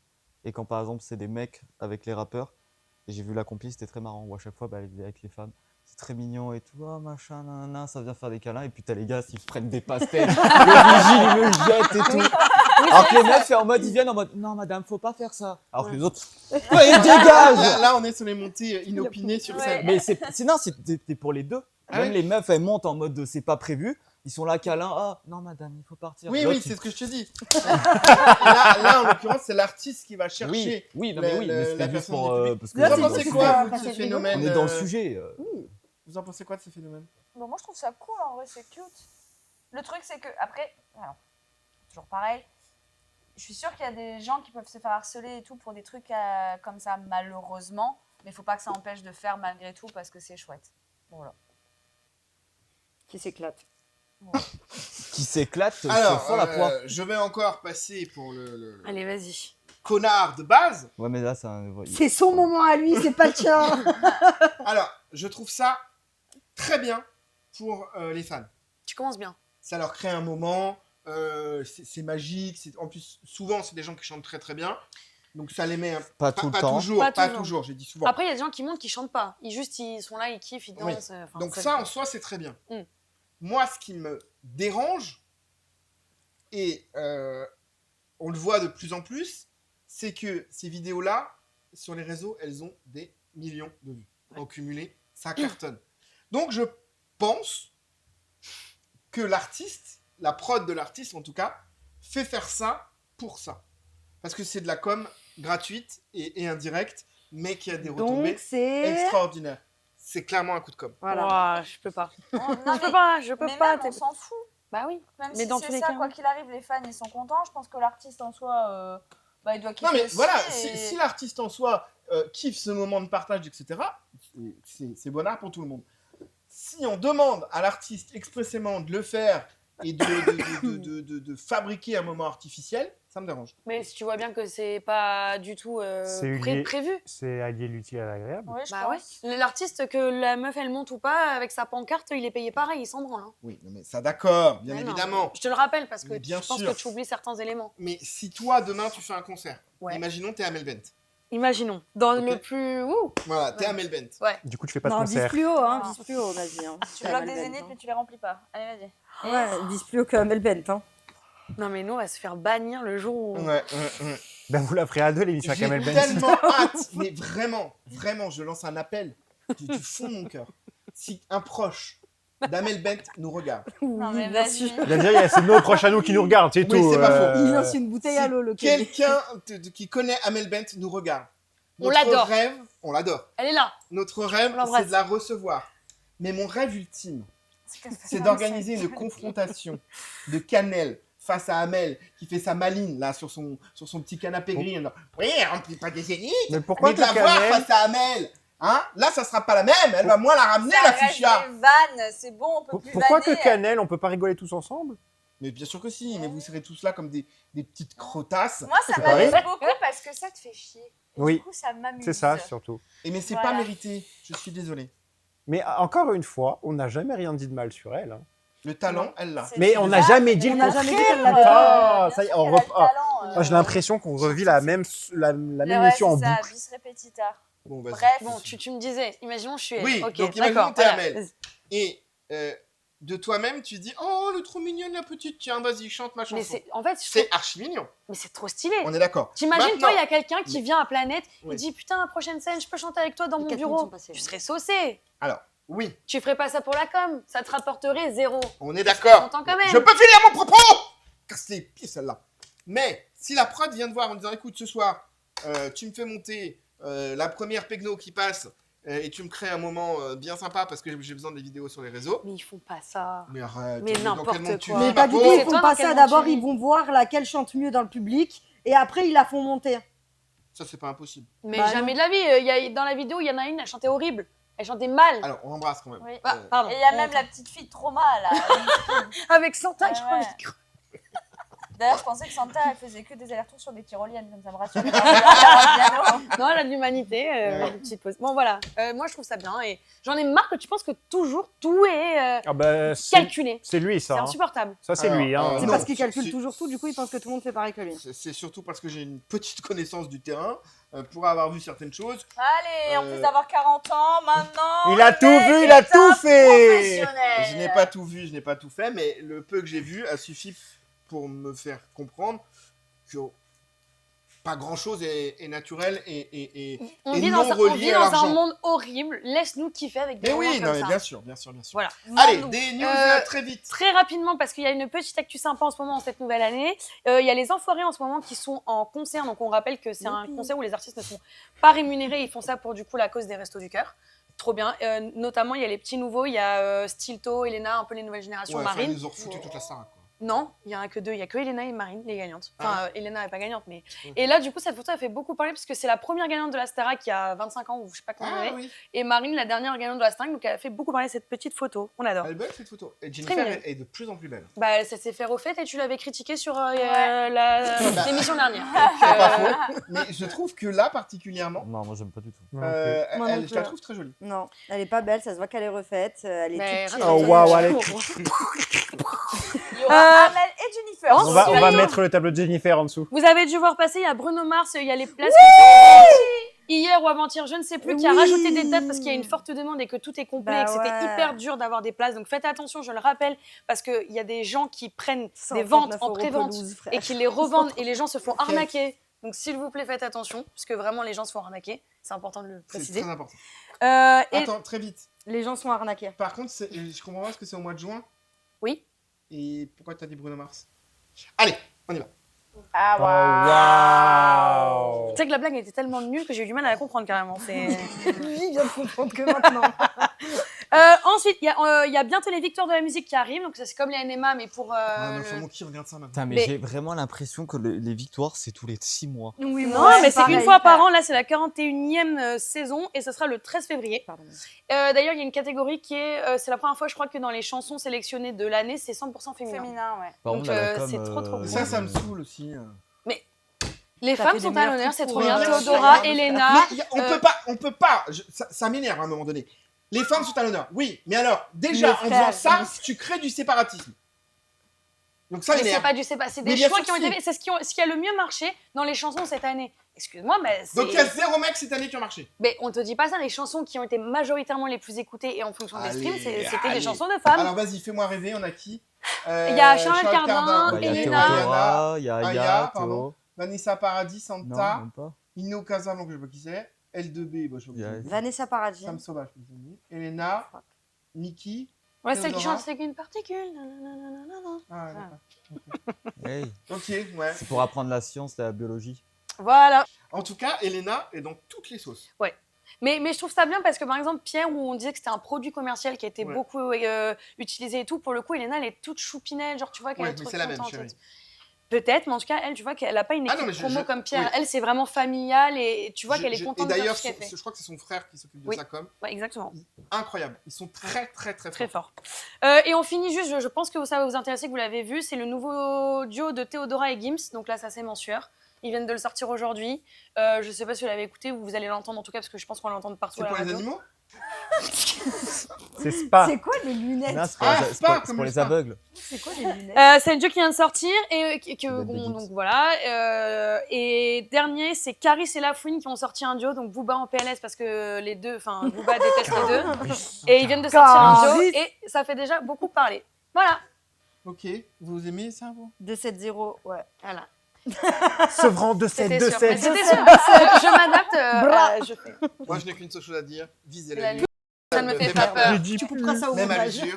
et quand par exemple c'est des mecs avec les rappeurs. Et j'ai vu la compile, c'était très marrant où à chaque fois avec les femmes. C'est très mignon et tout, oh, machin, nanana, ça vient faire des câlins. Et puis t'as les gars, s'ils prennent des pastels, le vigile, il le jette et tout. Alors que les mecs, c'est en mode, ils viennent en mode, non madame, faut pas faire ça. Alors que les autres, ouais, dégage. Là, on est sur les montées inopinées sur Ouais. scène. Mais c'est pour les deux. Ah Même ouais. les meufs, elles montent en mode de c'est pas prévu. Ils sont là, câlin, ah non madame, il faut partir. Oui, L'autre, oui, il- c'est ce que je te dis. là, en l'occurrence, c'est l'artiste qui va chercher. oui, non, la- mais oui, la- mais la c'était juste personne pour. du public. Parce que Vous en Là, on est c'est dans pensez le pour quoi, ça, vous, de passer ce le bigot. phénomène sujet. On est dans le sujet. Vous en pensez quoi de ce phénomène? Bon, moi, je trouve ça cool, en vrai, c'est cute. Le truc, c'est que, après, alors, toujours pareil, je suis sûre qu'il y a des gens qui peuvent se faire harceler et tout pour des trucs comme ça, malheureusement. Mais il faut pas que ça empêche de faire malgré tout parce que c'est chouette. Voilà. Qui s'éclate. Qui s'éclate sur Alors, fond la poire. je vais encore passer pour le Allez, vas-y. connard de base. Ouais, mais là, c'est un. C'est son moment à lui, c'est pas le tien. Alors, je trouve ça très bien pour les fans. Tu commences bien. Ça leur crée un moment, c'est magique. En plus, souvent, c'est des gens qui chantent très très bien. Donc ça les met Pas tout le temps. toujours, Pas pas toujours. toujours, j'ai dit souvent. Après, il y a des gens qui montent, qui chantent pas. Ils sont là, ils kiffent, ils Oui. dansent. enfin, Donc ça, en soi, c'est très bien. Mm. Moi, ce qui me dérange, et on le voit de plus en plus, c'est que ces vidéos-là, sur les réseaux, elles ont des millions de vues. En cumulé, ça cartonne. Donc je pense que l'artiste, la prod de l'artiste en tout cas, fait faire ça pour ça. Parce que c'est de la com gratuite et indirecte, mais qui a des retombées Donc c'est... extraordinaires. C'est clairement un coup de com. Voilà. Ouah, je peux pas. Non, Je peux mais pas. même, on s'en fout. Bah oui. Même Mais si dans c'est tous les ça, cas, quoi oui. qu'il arrive, les fans, ils sont contents. Je pense que l'artiste en soi, il doit kiffer Non mais aussi, voilà, et- si l'artiste en soi kiffe ce moment de partage, etc., c'est bon art pour tout le monde. Si on demande à l'artiste expressément de le faire et de fabriquer un moment artificiel, ça me dérange. Mais si tu vois bien que c'est pas du tout C'est lié. prévu. C'est allier l'utile à l'agréable. Oui, je Bah ouais. pense. L'artiste, que la meuf elle monte ou pas, avec sa pancarte, il est payé pareil, il s'en branle. Hein. Oui, non, mais ça d'accord, bien Mais non, évidemment. je te le rappelle parce que Mais bien je pense sûr. que tu oublies certains éléments. Mais si toi, demain, tu fais un concert, Ouais. imaginons t'es à Melbent. Imaginons. Dans Ok. le plus. Ouh. Voilà, t'es Ouais. à Melbent. Du coup, tu fais pas de Non, vise concert. plus haut, hein, Ah. vise plus haut, vas-y. Hein. Tu bloques des zéniths, mais tu les remplis pas. Allez, vas-y. Ouais, vise plus haut que Melbent, hein. Non mais nous on va se faire bannir le jour où. Ouais. Ben, vous la ferez à deux, l'émission à J'ai Kamel Benz. tellement hâte, mais vraiment, je lance un appel du fond de mon cœur. Si un proche d'Amel Bent nous regarde, Non, mais bien vas-y. sûr. Il va dire, c'est nos proches à nous qui nous regardent, c'est Oui, tout. c'est pas faux. Il lance une bouteille si à l'eau, le Kelly. quelqu'un qui connaît Amel Bent nous regarde, On notre l'adore. rêve, on l'adore. Elle est là. Notre rêve, On l'embrasse. c'est de la recevoir. Mais mon rêve ultime, c'est C'est d'organiser une confrontation de Cannelle face à Amel qui fait sa maline là sur son petit canapé gris. en disant, oui, remplis pas des zéniths. Mais pourquoi Mais de la que voir Kamel- face à Amel, hein, là ça sera pas la même. Elle va moins la ramener Ça la reste fuchsia. des vannes, c'est bon, on peut plus Pourquoi que vanner. Cannelle, on peut pas rigoler tous ensemble? Mais bien sûr que si. Mais vous serez tous là comme des petites crotasses. Moi, ça C'est m'amuse pareil. beaucoup parce que ça te fait chier. Et Oui. Du coup, ça m'amuse. C'est ça, surtout. Et mais c'est Voilà. pas mérité. Je suis désolé. Mais encore une fois, on n'a jamais rien dit de mal sur elle. hein. Le talent, elle l'a. C'est Mais du on n'a vanne, jamais dit On le n'a contraire. jamais dit qu'elle l'avait bien Ah, sûr ça y est, qu'elle on a le repart. talent, Moi, j'ai l'impression qu'on revit la même émission en c'est ça, boucle. bis repetita. Bon, vas-y. Bref. Bon, tu me disais, imaginons je suis elle. Oui, Ok, donc imaginons d'accord. que t'es voilà. Amel. Et de toi-même, tu dis, oh, elle est trop mignonne la petite. Tiens, vas-y, chante ma Mais chanson. c'est, en fait, je trouve- C'est archi mignon. mais c'est trop stylé. On est d'accord. T'imagines, Maintenant- toi, il y a quelqu'un qui vient à Planète, Oui. il dit putain, prochaine scène, je peux chanter avec toi dans Les mon 4 minutes bureau. sont passées, Tu ouais. serais saucé. Alors, oui, Tu ferais pas ça pour la com, ça te rapporterait zéro. on est d'accord. Content quand même. Je peux finir mon propos. Casse les pieds celle-là. Mais si la prod vient te voir en disant, écoute, ce soir, tu me fais monter la première pegno qui passe et tu me crées un moment bien sympa parce que j'ai besoin des vidéos sur les réseaux. Mais ils font pas ça. Mais arrête. Mais dans n'importe quel monde tu quoi. vis, Mais ma pas du tout, pauvre ils C'est font toi, pas dans quel ça. monde D'abord, tu vis ils vont voir laquelle chante mieux dans le public et après, ils la font monter. Ça, c'est pas impossible. Mais Bah jamais non. de la vie. Dans la vidéo, il y en a une, elle chantait horrible. Elle chantait mal. Alors, on l'embrasse quand même. Oui. Ah, pardon. Et il y a même la petite fille de Trauma, là. Avec Santa Ouais, qui ouais. prend le micro. D'ailleurs, je pensais que Santa, elle faisait que des allers-retours sur des tyroliennes, comme ça me rassure. Piano. Non, elle a de l'humanité. Ouais. Une petite pause. Bon, voilà. Moi, je trouve ça bien. Et j'en ai marre que tu penses que toujours tout est Ah bah, calculé. c'est lui, C'est ça. hein. insupportable. Ça, c'est Alors, lui. Hein. C'est non, parce qu'ils c'est- calculent c'est- toujours tout, du coup, ils pensent que tout le monde fait pareil que lui. C'est surtout parce que j'ai une petite connaissance du terrain pour avoir vu certaines choses. Allez, en plus d'avoir 40 ans, maintenant. Il a le tout mec vu, il a est tout un fait. professionnel. Je n'ai pas tout vu, je n'ai pas tout fait, mais le peu que j'ai vu a suffi pour me faire comprendre que pas grand-chose est naturel et On et vit non dans, on relié vit à dans un l'argent. monde horrible. Laisse-nous kiffer avec des Mais moments oui, comme non, mais ça. bien sûr, bien sûr, bien sûr. Voilà. Allez, Mando. des news très vite. Très rapidement, parce qu'il y a une petite actu sympa en ce moment, en cette nouvelle année. Il y a les Enfoirés en ce moment qui sont en concert. Donc, on rappelle que c'est un concert où les artistes ne sont pas rémunérés. Ils font ça pour, du coup, la cause des Restos du Cœur. Trop bien. Notamment, il y a les petits nouveaux. Il y a Stilto, Elena, un peu les nouvelles générations, Ouais, enfin, ils Marine. nous ont refoutu toute la Starac, quoi. Non, il y en a que deux. Il y a que Elena et Marine, les gagnantes. Enfin, Ah. Elena n'est pas gagnante, mais. Mm. Et là, du coup, cette photo, elle fait beaucoup parler parce que c'est la première gagnante de la Starac il y a 25 ans ou je sais pas combien Ah d'années. oui, Et Marine, la dernière gagnante de la Starac, donc elle a fait beaucoup parler cette petite photo. On adore. elle est belle cette photo. Et Très Jennifer mignonne. est de plus en plus belle. Bah, ça s'est fait refait et tu l'avais critiqué sur Ouais. l'émission dernière. C'est pas faux. Mais je trouve que là, particulièrement, Non, moi j'aime pas du tout. Non, ok. Moi non je la plus. trouve très jolie. Non, elle est pas belle, ça se voit qu'elle est refaite. Elle est Mais toute rien tirée. Oh, waouh, allez. Il y aura Amel et Jennifer Jennifer. On va mettre le tableau de Jennifer en dessous. Vous avez dû voir passer, il y a Bruno Mars, il y a les places hier ou avant-hier, je ne sais plus, qui a rajouté des dates parce qu'il y a une forte demande et que tout est complet et que c'était hyper dur d'avoir des places. Donc faites attention, je le rappelle, parce qu'il y a des gens qui prennent des ventes en pré-vente et qui les revendent et les gens se font arnaquer. Donc s'il vous plaît, faites attention, parce que vraiment les gens se font arnaquer. C'est important de le préciser. C'est très important. Et Attends, très vite. Les gens sont arnaqués. Par contre, je comprends pas parce que c'est au mois de juin. Oui. Et pourquoi tu as dit Bruno Mars? Allez, on y va. Ah Waouh. Tu sais que la blague était tellement nulle que j'ai eu du mal à la comprendre carrément. Lui, il vient de comprendre que maintenant. Ensuite, il y a bientôt les victoires de la musique qui arrivent. Donc ça c'est comme les NMA mais pour... Ah, mais faut mon qui regarde ça maintenant. Putain, mais j'ai vraiment l'impression que les victoires, c'est tous les 6 mois. Oui, Non, mais c'est une fois par an. Là, c'est la 41e saison et ce sera le 13 février. D'ailleurs, il y a une catégorie qui est... c'est la première fois, je crois, que dans les chansons sélectionnées de l'année, c'est 100% féminin. Féminin, ouais. Par Donc, contre, à la com, c'est trop cool. Ça me saoule aussi. Les Ça femmes fait des sont à meilleurs l'honneur, c'est titres trop pour bien. les Théodora, femmes. Elena... Mais on peut pas. Ça m'énerve à un moment donné. Les femmes sont à l'honneur. Oui, mais alors, déjà, Les en frères, faisant ça, tu crées du séparatisme. Donc ça Mais c'est m'énerve. pas du c'est pas, c'est Mais des bien choix sûr qui ont que été faits. C'est ce qui a le mieux marché dans les chansons cette année. Excuse-moi, mais c'est... Donc il y a 0 mecs cette année qui ont marché. Mais on te dit pas ça, les chansons qui ont été majoritairement les plus écoutées et en fonction des Allez, streams, c'était allez. des chansons de femmes. Alors vas-y, fais-moi rêver, on a qui? Il y a Charlotte Cardin, Bah, il y a Elena. Théodora, il y a Aya, Aya, pardon. Théo. Vanessa Paradis, Non, Santa, même pas. Ino Casablanca, je sais pas qui c'est. L2B, bah, je sais pas qui Yeah. c'est. Vanessa Paradis. Sam Sauvage, je sais pas. Elena, Nikki. Ouais, celle qui Théodora. chante c'est qu'une particule. nanana. Ah, d'accord. Hey, Ok, ouais. c'est pour apprendre la science, la biologie. Voilà. En tout cas, Elena est dans toutes les sauces. Mais je trouve ça bien parce que par exemple, Pierre, où on disait que c'était un produit commercial qui a été Ouais. beaucoup utilisé et tout, pour le coup, Elena, elle est toute choupinelle, genre tu vois qu'elle Ouais, est mais trop c'est la même, contente. chérie. Peut-être, mais en tout cas, elle, tu vois qu'elle n'a pas une Ah équipe non, mais promo comme Pierre. oui. Elle, c'est vraiment familial et tu vois qu'elle est Et contente de faire d'ailleurs, ce qu'elle fait. je crois que c'est son frère qui s'occupe de Oui. sa com. Ouais, exactement. Incroyable. Ils sont très, très, très, Très forts. fort. Et on finit juste, je pense que ça va vous intéresser, que vous l'avez vu, c'est le nouveau duo de Théodora et Gims. Donc là, ça c'est Mensueur. Ils viennent de le sortir aujourd'hui. Je ne sais pas si vous l'avez écouté ou vous allez l'entendre en tout cas, parce que je pense qu'on l'entend partout C'est à la pour les radio. animaux? C'est Spa. C'est quoi les lunettes? Non, c'est pour, Ah, les, c'est c'est pour- pas c'est comme pour le les spa. aveugles. C'est quoi les lunettes? C'est le duo qui vient de sortir et Belle bon, Gims. donc voilà. Et dernier, c'est Caris et Lafouine qui ont sorti un duo, donc Booba en PLS parce que les deux, enfin Booba déteste les deux. Et ils viennent de sortir un duo et ça fait déjà beaucoup parler. Voilà. Ok. Vous aimez ça, vous? 2-7-0, ouais. Voilà. Sevran 2-7, C'était sûr. 2-7. Mais c'était sûr. Je m'adapte. Je fais. Moi, je n'ai qu'une seule chose à dire. Visez La la lune. lune. Ça ne me fait pas peur. Tu couperas ça au Même à montage. l'usure.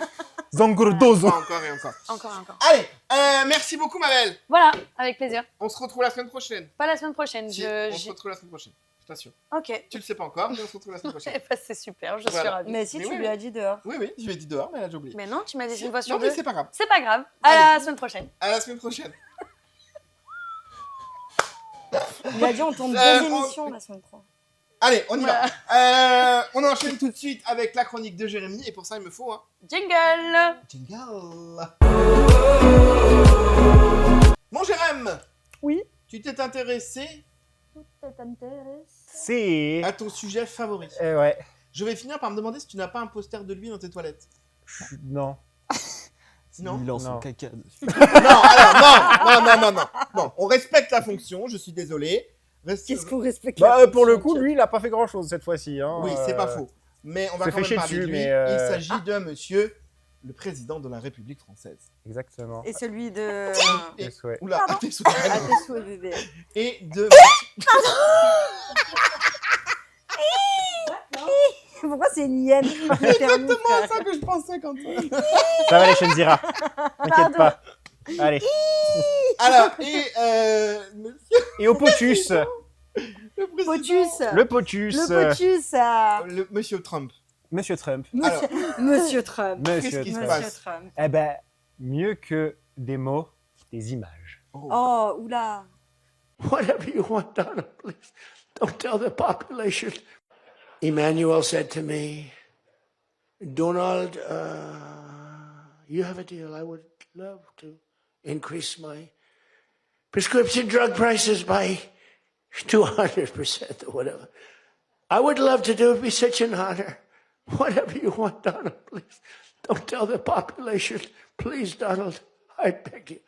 Zangurdozo. Encore et encore. Encore. Allez, merci beaucoup, ma belle. Voilà, avec plaisir. On se retrouve la semaine prochaine. Pas la semaine prochaine. Si, on se retrouve la semaine prochaine. Je t'assure. Ok. Tu le sais pas encore, mais on se retrouve la semaine Eh prochaine. ben, c'est super, je suis Voilà. ravie. Mais si, Mais tu oui, lui as dit dehors. Oui, je lui ai dit dehors, mais elle a déjà oublié. Mais non, tu m'as dit une fois sur Non, mais deux. c'est pas grave. C'est pas grave. À Allez. la semaine prochaine. À la semaine prochaine. Il lui a dit on tourne Euh, deux on- émissions la semaine pro. Allez, on y va. On enchaîne tout de suite avec la chronique de Jérémy. Et pour ça, il me faut un Jingle. jingle. Mon Jérém. Oui. Tu t'es intéressé C'est. à ton sujet favori. Ouais. Je vais finir par me demander si tu n'as pas un poster de lui dans tes toilettes. Non. Non. Il lance Non. son caca dessus. Non, alors, non. Non, on respecte la fonction, je suis désolé. Qu'est-ce qu'on respecte Bah, la pour le fonction, coup, lui, il a pas fait grand chose cette fois-ci. Hein. Oui, c'est pas faux. Mais on va s'est quand fait même chier parler de dessus, lui. mais, Il s'agit de monsieur le président de la République française. Exactement. Et celui de. Et- Tes souhaits. Oula, Pardon. tes souhaits. À tes souhaits, bébé. Et de... Pourquoi c'est une hyène? C'est exactement ça que je pensais quand... Ça va, les Shenzira. T'inquiète pas. Allez. Alors, et monsieur Et au Potus. le président... Potus. Le Potus. Le Potus. Monsieur Trump. Monsieur Trump. Alors, Monsieur Trump. qu'est-ce Monsieur qui se Trump. passe? Trump. Eh ben, mieux que des mots, des images. Oh, oula. Whatever you want, Donald, please don't tell the population. Emmanuel said to me, Donald, you have a deal. I would love to increase my prescription drug prices by 200% or whatever. I would love to do it. It'd be such an honor. Whatever you want, Donald, please don't tell the population. Please, Donald, I beg you.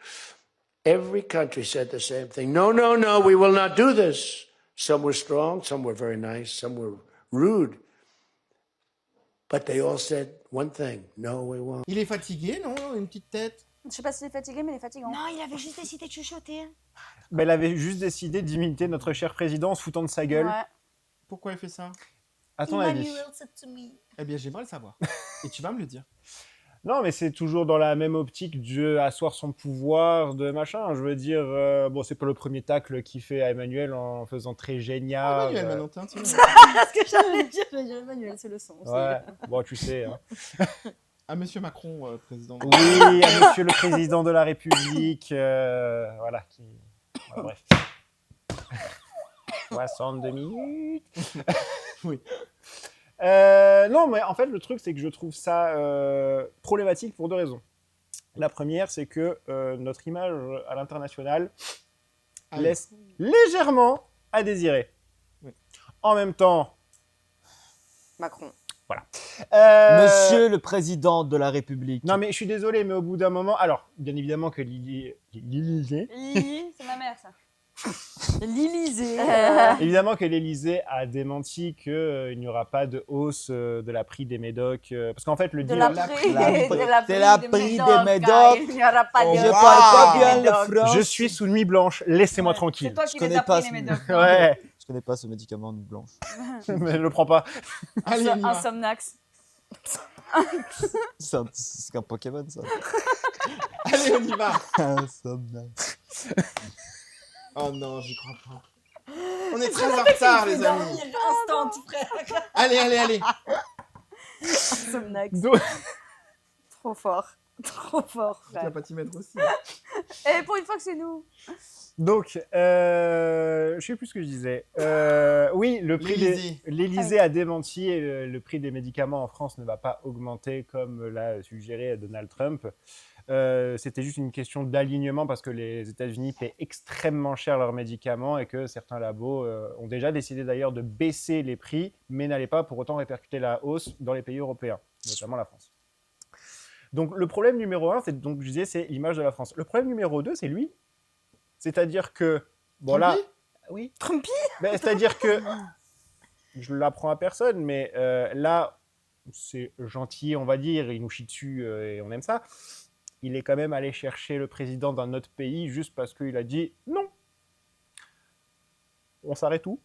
Every country said the same thing. No, no, no, we will not do this. Some were strong, some were very nice, some were rude. But they all said one thing. No, we won't. Il est fatigué, non? Une petite tête. Je sais pas s'il est fatigué, mais il est fatigant. Non, il avait juste décidé de chuchoter. Ben, elle avait juste décidé d'imiter notre cher président en se foutant de sa gueule. Ouais. Pourquoi il fait ça? À ton avis. Eh bien, j'aimerais le savoir. Et tu vas me le dire. Non, mais c'est toujours dans la même optique de asseoir son pouvoir, de machin. Je veux dire, bon, c'est pas le premier tacle qu'il fait à Emmanuel en faisant très génial. Emmanuel, maintenant, t'es intime. Ce que j'allais dire, Emmanuel, c'est le son. Ouais, bon, tu sais. Hein. À Monsieur Macron, président. Oui, à monsieur le président de la République. Voilà, qui... Voilà, bref. 62 minutes. Oui. Non, mais en fait, le truc, c'est que je trouve ça problématique pour deux raisons. La première, c'est que notre image à l'international laisse légèrement à désirer. Oui. En même temps, Macron. voilà. Monsieur le président de la République. Non, mais je suis désolé, mais au bout d'un moment... Alors, bien évidemment que l'Élysée... Lily, c'est ma mère, ça. L'Élysée. Évidemment que l'Élysée a démenti qu'il n'y aura pas de hausse de la prix des médocs. Parce qu'en fait, le De deal... la prix des médocs. Il n'y aura pas de... Je parle pas bien le français. Je suis sous nuit blanche, laissez-moi C'est tranquille. toi qui Je les connais as pas pris, les ce- médocs. Ouais, Je connais pas ce médicament de blanche. mais je le prends pas. Allez, on y Un va. Somnax. C'est qu'un Pokémon, ça. Allez, on y va. Ah, Oh non, j'y crois pas. On est très en retard, les amis. Instant, frère. Allez, allez, allez. Somnax. Donc- Trop fort. Trop fort, Tu vas frère. pas t'y mettre aussi. Et pour une fois que c'est nous. Donc, je sais plus ce que je disais. Oui, le prix L'Élysée. l'Élysée a démenti et le prix des médicaments en France ne va pas augmenter comme l'a suggéré Donald Trump. C'était juste une question d'alignement parce que les États-Unis paient extrêmement cher leurs médicaments et que certains labos ont déjà décidé d'ailleurs de baisser les prix, mais n'allaient pas pour autant répercuter la hausse dans les pays européens, notamment la France. Donc le problème numéro 1, c'est donc je disais, c'est l'image de la France. Le problème numéro 2, c'est lui. C'est-à-dire que bon là, oui, Trumpy. ben, c'est-à-dire que je l'apprends à personne, mais là c'est gentil, on va dire, il nous chie dessus et on aime ça. Il est quand même allé chercher le président d'un autre pays juste parce qu'il a dit non. On s'arrête où?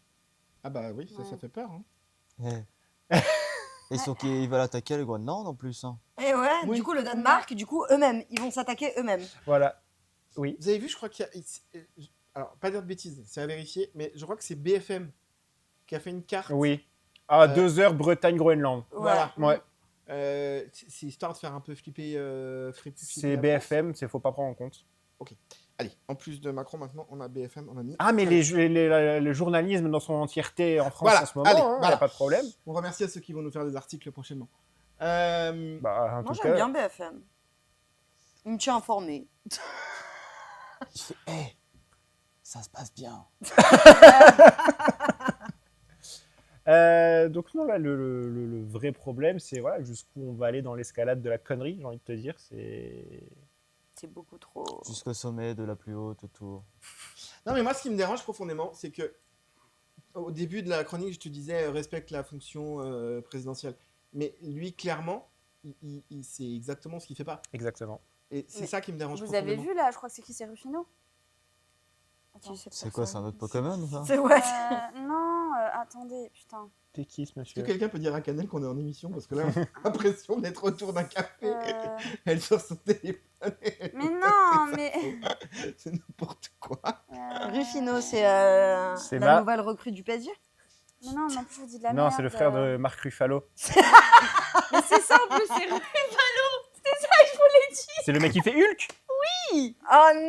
Ah bah oui, ça fait peur. Hein. Et sauf qu'ils veulent attaquer le Groenland en plus. Hein. Et ouais, Oui. du coup, le Danemark, du coup, eux-mêmes, ils vont s'attaquer eux-mêmes. Voilà. Oui. Vous avez vu, je crois qu'il y a... Alors, pas dire de bêtises, c'est à vérifier, mais je crois que c'est BFM qui a fait une carte. Oui. À 2 heures Bretagne-Groenland. Voilà. Ouais. C'est histoire de faire un peu flipper... C'est BFM, c'est faut pas prendre en compte. Allez, en plus de Macron, maintenant, on a BFM, on a mis... Ah, mais le journalisme dans son entièreté en France Voilà, en ce moment, allez, hein, voilà. y a pas de problème. On remercie à ceux qui vont nous faire des articles prochainement. Bah, en Moi, tout j'aime cas, bien BFM. Il me tient informé. Il fait, hé, ça se passe bien. donc non, là, le vrai problème, c'est voilà, jusqu'où on va aller dans l'escalade de la connerie, j'ai envie de te dire. C'est beaucoup trop. Jusqu'au sommet de la plus haute tour. Non, mais moi, ce qui me dérange profondément, c'est que au début de la chronique, je te disais respecte la fonction présidentielle. Mais lui, clairement, il sait exactement ce qu'il fait pas. Exactement. Et c'est Mais ça qui me dérange Vous avez profondément. vu là, je crois que c'est qui, c'est Rufino. Attends. C'est quoi, c'est un autre Pokémon ça? C'est ouais. Non, attendez, putain. T'es qui, ce Est-ce que monsieur? quelqu'un peut dire à Canel qu'on est en émission? Parce que là, on a l'impression d'être autour d'un café. Euh, Elle sur son téléphone. Mais non, mais... C'est n'importe quoi. Rufino, c'est C'est la ma- nouvelle recrue du PSG. Mais non, non plus, je vous dis de la Non, merde. c'est le frère de Marc Ruffalo. Mais c'est ça en plus, c'est Rufino. C'était ça, je vous l'ai dit. C'est le mec qui fait Hulk. Oh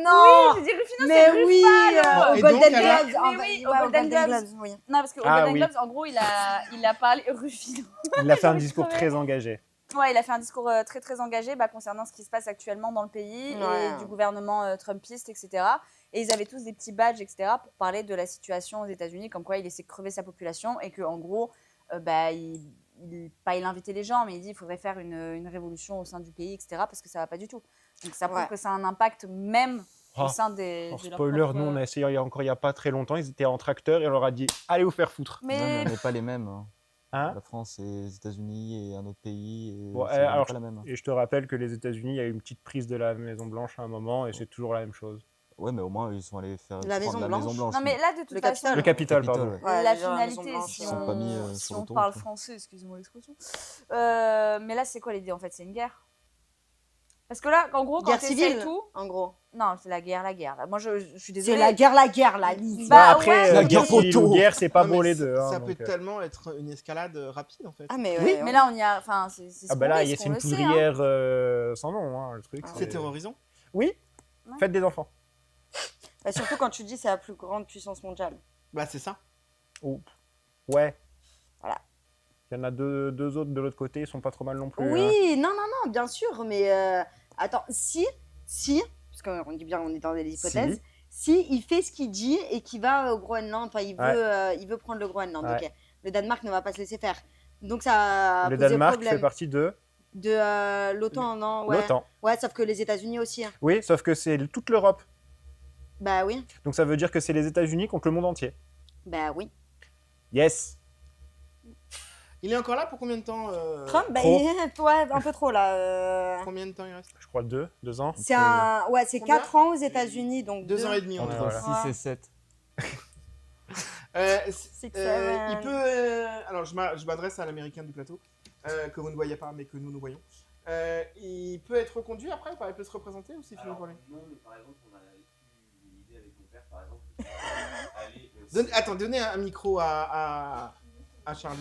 non. Oui, j'ai dit Rufino, Mais c'est oui, Ruffalo. au Et Golden donc, alors- Globes. Mais oui, au Golden Globes. oui. Non, parce qu'au Ah, Golden oui. Globes, en gros, il a parlé... Rufino. Il a fait un envie de discours crever. très engagé. Ouais, il a fait un discours très très engagé concernant ce qui se passe actuellement dans le pays Ouais. et du gouvernement trumpiste, etc. Et ils avaient tous des petits badges, etc. pour parler de la situation aux États-Unis, comme quoi il laissait crever sa population et qu'en gros, il invitait les gens, mais il dit qu'il faudrait faire une révolution au sein du pays, etc. parce que ça va pas du tout. Donc ça prouve Ouais. que ça a un impact même Oh, au sein de leur spoiler, propre- nous on a essayé il y a pas très longtemps, ils étaient en tracteur et on leur a dit allez vous faire foutre. Ouais, mais Mais on n'est pas les mêmes. Hein. Hein La France et les États-Unis et un autre pays. Et Bon, c'est vraiment alors, pas la même. Hein. et je te rappelle que les États-Unis, il y a eu une petite prise de la Maison Blanche à un moment et c'est toujours la même chose. Ouais, mais au moins ils sont allés faire La prendre Maison la Blanche. Maison Blanche. non, mais là, de toute Le façon, Capitole. Le Capitole, pardon. ouais. Ouais, la déjà, la Maison finalité, Blanche, si Ils sont pas mis, on, sur si on l'autoroute, parle quoi. français, excusez-moi l'expression. Mais là, c'est quoi l'idée en fait? C'est une guerre. Parce que là, en gros, quand Guerre tu civile, tout. en gros. Non, c'est la guerre. Moi, je suis désolée. C'est la Lise. Bah, après, ouais, la guerre civile photo. ou guerre, c'est pas Non, beau mais les deux. Ça hein, peut donc, tellement être une escalade rapide en fait. Ah, mais Oui, ouais, Mais là, on y a. Enfin, c'est ce Ah bah qu'on là, risque, c'est on une le sait, hein. poudrière sans nom, hein, le truc. C'est terrorisant. Oui, Ouais. faites des enfants. Bah, surtout quand tu dis c'est la plus grande puissance mondiale. Bah c'est ça. Ouais. Voilà. Il y en a deux autres de l'autre côté, ils sont pas trop mal non plus. hein. Oui, non, bien sûr, mais attends, si, parce qu'on dit bien, on est dans des hypothèses, si il fait ce qu'il dit et qu'il va au Groenland, enfin il veut prendre le Groenland, Ouais. ok. Le Danemark ne va pas se laisser faire. Donc ça a Le posé Danemark problème. fait partie de De l'OTAN, non, ouais. l'OTAN. Ouais, sauf que les États-Unis aussi. Hein. Oui, sauf que c'est toute l'Europe. Bah oui, Donc ça veut dire que c'est les États-Unis contre le monde entier. bah oui. Yes. Il est encore là pour combien de temps Trump, bah, Trop. ouais, un peu trop là. Combien de temps il reste? Je crois 2 ans. C'est ouais, c'est Combien 4 ans aux États-Unis, donc 2 ans et demi. On Ouais, est. voilà. 6 et 7. Six, Il seven. peut. Alors, je m'adresse à l'américain du plateau, que vous ne voyez pas, mais que nous voyons. Il peut être reconduit après ou pas? Il peut se représenter ou c'est fini pour lui? Non, mais par exemple, on a eu une idée avec mon père, par exemple. Attends, donnez un micro à Charlie.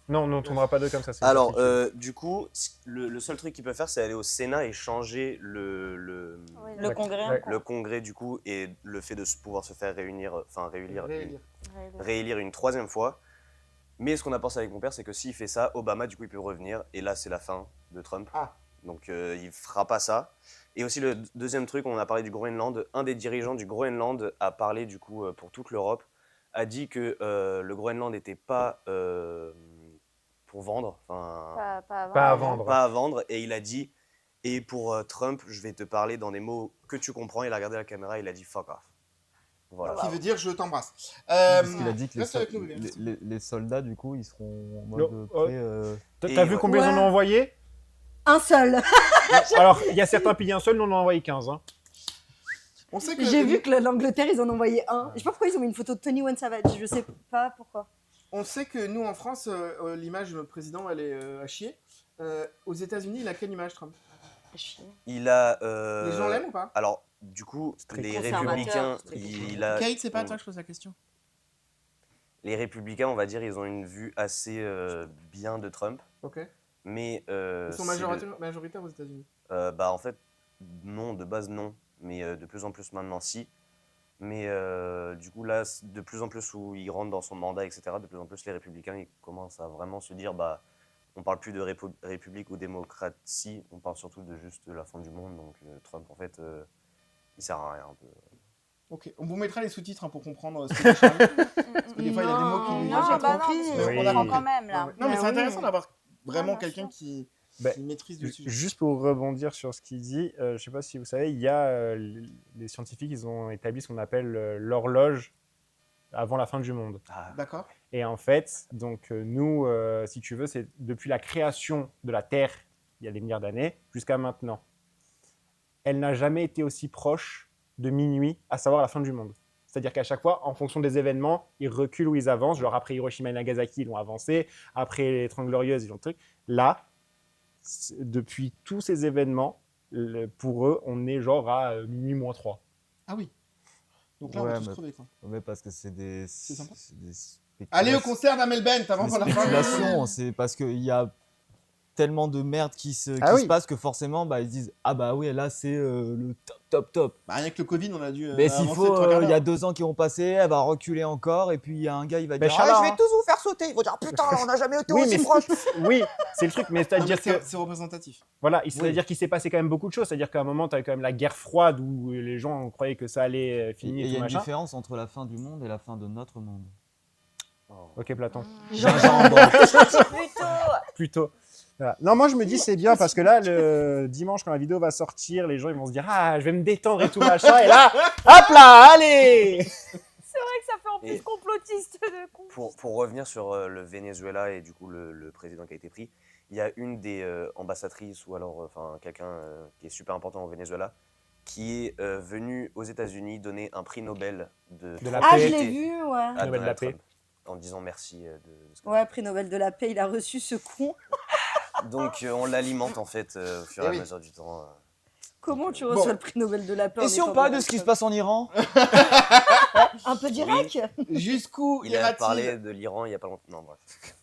Non, on tournera pas deux comme ça. c'est Alors, compliqué. du coup, le seul truc qu'il peut faire, c'est aller au Sénat et changer le Congrès. Ouais. le congrès, du coup, et le fait de pouvoir se faire réélire une troisième fois. Mais ce qu'on a pensé avec mon père, c'est que s'il fait ça, Obama, du coup, il peut revenir. Et là, c'est la fin de Trump. Ah. Donc, il fera pas ça. Et aussi, le deuxième truc, on a parlé du Groenland. Un des dirigeants du Groenland a parlé, du coup, pour toute l'Europe, a dit que le Groenland n'était pas pour vendre. Enfin, Pas à vendre. pas à vendre. Et il a dit, et pour Trump, je vais te parler dans des mots que tu comprends. Il a regardé la caméra, il a dit fuck off. Voilà. Qui veut dire je t'embrasse. Parce qu'il a dit que reste avec nous, Viviane. les soldats, du coup, ils seront en mode Oh, prêt. T'as vu combien ils en ont envoyé? Un seul. Alors, il y a certains pays un seul, nous on en a envoyé 15. Hein. On sait que J'ai vu que l'Angleterre, ils en ont envoyé un. Je sais pas pourquoi ils ont mis une photo de Tony One Savage. Je sais pas pourquoi. On sait que nous en France, l'image de notre président, elle est à chier. Aux États-Unis, il a quelle image Trump? Il a. Les gens l'aiment ou pas? Alors, du coup, très les conservateur, républicains, c'est très il a. Kate, c'est pas à toi que je pose la question. Les républicains, on va dire, ils ont une vue assez bien de Trump. Ok. Mais. Ils sont si majoritaires aux États-Unis. bah, en fait, non, de base, non. Mais de plus en plus maintenant, si. Mais du coup, là, de plus en plus où il rentre dans son mandat, etc., de plus en plus, les républicains, ils commencent à vraiment se dire, bah, on parle plus de république ou démocratie, on parle surtout de juste la fin du monde. Donc Trump, en fait, il sert à rien un peu. Ok, on vous mettra les sous-titres hein, pour comprendre ce que dit Charlie. Parce que des fois, il y a des mots qui lui Non, échappent. bah non, compris, parce mais qu'on on a comprend compris. quand même, là. Ouais. Non, mais c'est oui. intéressant d'avoir vraiment bien quelqu'un sûr. qui Bah, maîtrise le sujet. Juste pour rebondir sur ce qu'il dit, je sais pas si vous savez, il y a les scientifiques, ils ont établi ce qu'on appelle l'horloge avant la fin du monde. D'accord. Et en fait, donc nous, si tu veux, c'est depuis la création de la Terre, il y a des milliards d'années, jusqu'à maintenant. Elle n'a jamais été aussi proche de minuit, à savoir la fin du monde. C'est-à-dire qu'à chaque fois, en fonction des événements, ils reculent ou ils avancent. Genre après Hiroshima et Nagasaki, ils ont avancé. Après les 30 Glorieuses, ils ont le truc. Là, depuis tous ces événements, pour eux, on est genre à minuit moins 3. Ah oui. Donc là, on Ouais, va tous mais- crever, quoi. Mais parce que c'est des. sympa. c'est des spéculations. Allez au concert d'Amel Bent avant C'est la des fin. spéculations, c'est parce qu'il y a tellement de merde qui se passe que forcément, bah, ils disent ah bah oui, là c'est le top. Bah, rien que le Covid, on a dû. Mais s'il avancer faut, de trois quarts il y d'heure. a 2 ans qui ont passé, elle va reculer encore, et puis il y a un gars, il va Mais dire Inch'Allah, je vais hein. tous vous faire sauter. Ils vont dire putain, là, on n'a jamais été Oui, aussi mais- proche. Oui, c'est le truc, mais Non, mais c'est-à-dire que c'est représentatif. voilà, c'est-à-dire qu'il s'est passé quand même beaucoup de choses. C'est-à-dire qu'à un moment, tu avais quand même la guerre froide où les gens croyaient que ça allait Et finir il et y tout a une machin. différence entre la fin du monde et la fin de notre monde. Ok, Platon. Gingembre. Plutôt. Plutôt. Voilà. Non, moi je me dis c'est bien parce que là, le dimanche, quand la vidéo va sortir, les gens ils vont se dire ah, je vais me détendre et tout machin. Et là, hop là, allez. C'est vrai que ça fait en plus Et- complotiste de con. Pour revenir sur le Venezuela et du coup le président qui a été pris, il y a une des ambassadrices ou alors enfin quelqu'un qui est super important au Venezuela qui est venu aux États-Unis donner un prix Nobel de la Ah, je paix. l'ai vu, ouais. à Nobel de la Donald paix. Trump, en disant merci de ce que- Ouais, prix Nobel de la paix, il a reçu ce con. Donc on l'alimente en fait au fur et Eh à oui. mesure du temps. Comment tu Bon. reçois le prix Nobel de la paix Et en si on étant parle dans de ce qui la- se passe en Iran? Un peu d'Irak Jusqu'où Il a ira-t-il parlé de l'Iran il y a pas longtemps. Non bref.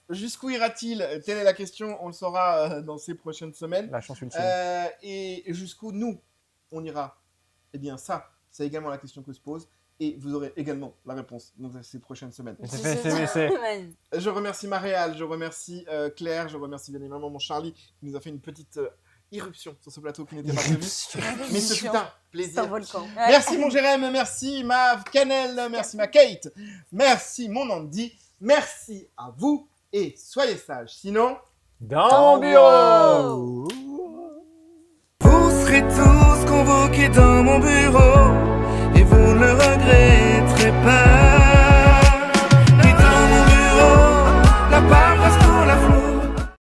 Jusqu'où ira-t-il? Telle est la question, on le saura dans ces prochaines semaines. La chance ultime. Et jusqu'où nous, on ira? Eh bien ça, c'est également la question que se pose. Et vous aurez également la réponse dans ces prochaines semaines. Je remercie Maréal, je remercie Claire, je remercie bien évidemment mon Charlie qui nous a fait une petite irruption sur ce plateau qui n'était pas prévu. Mais ce fut un C'est un plaisir. volcan. Merci mon Jérém, merci ma Canel, merci ma Kate, merci mon Andy, merci à vous et soyez sages. Sinon, Dans mon bureau. Vous serez tous convoqués dans mon bureau et vous ne le regretterez pas.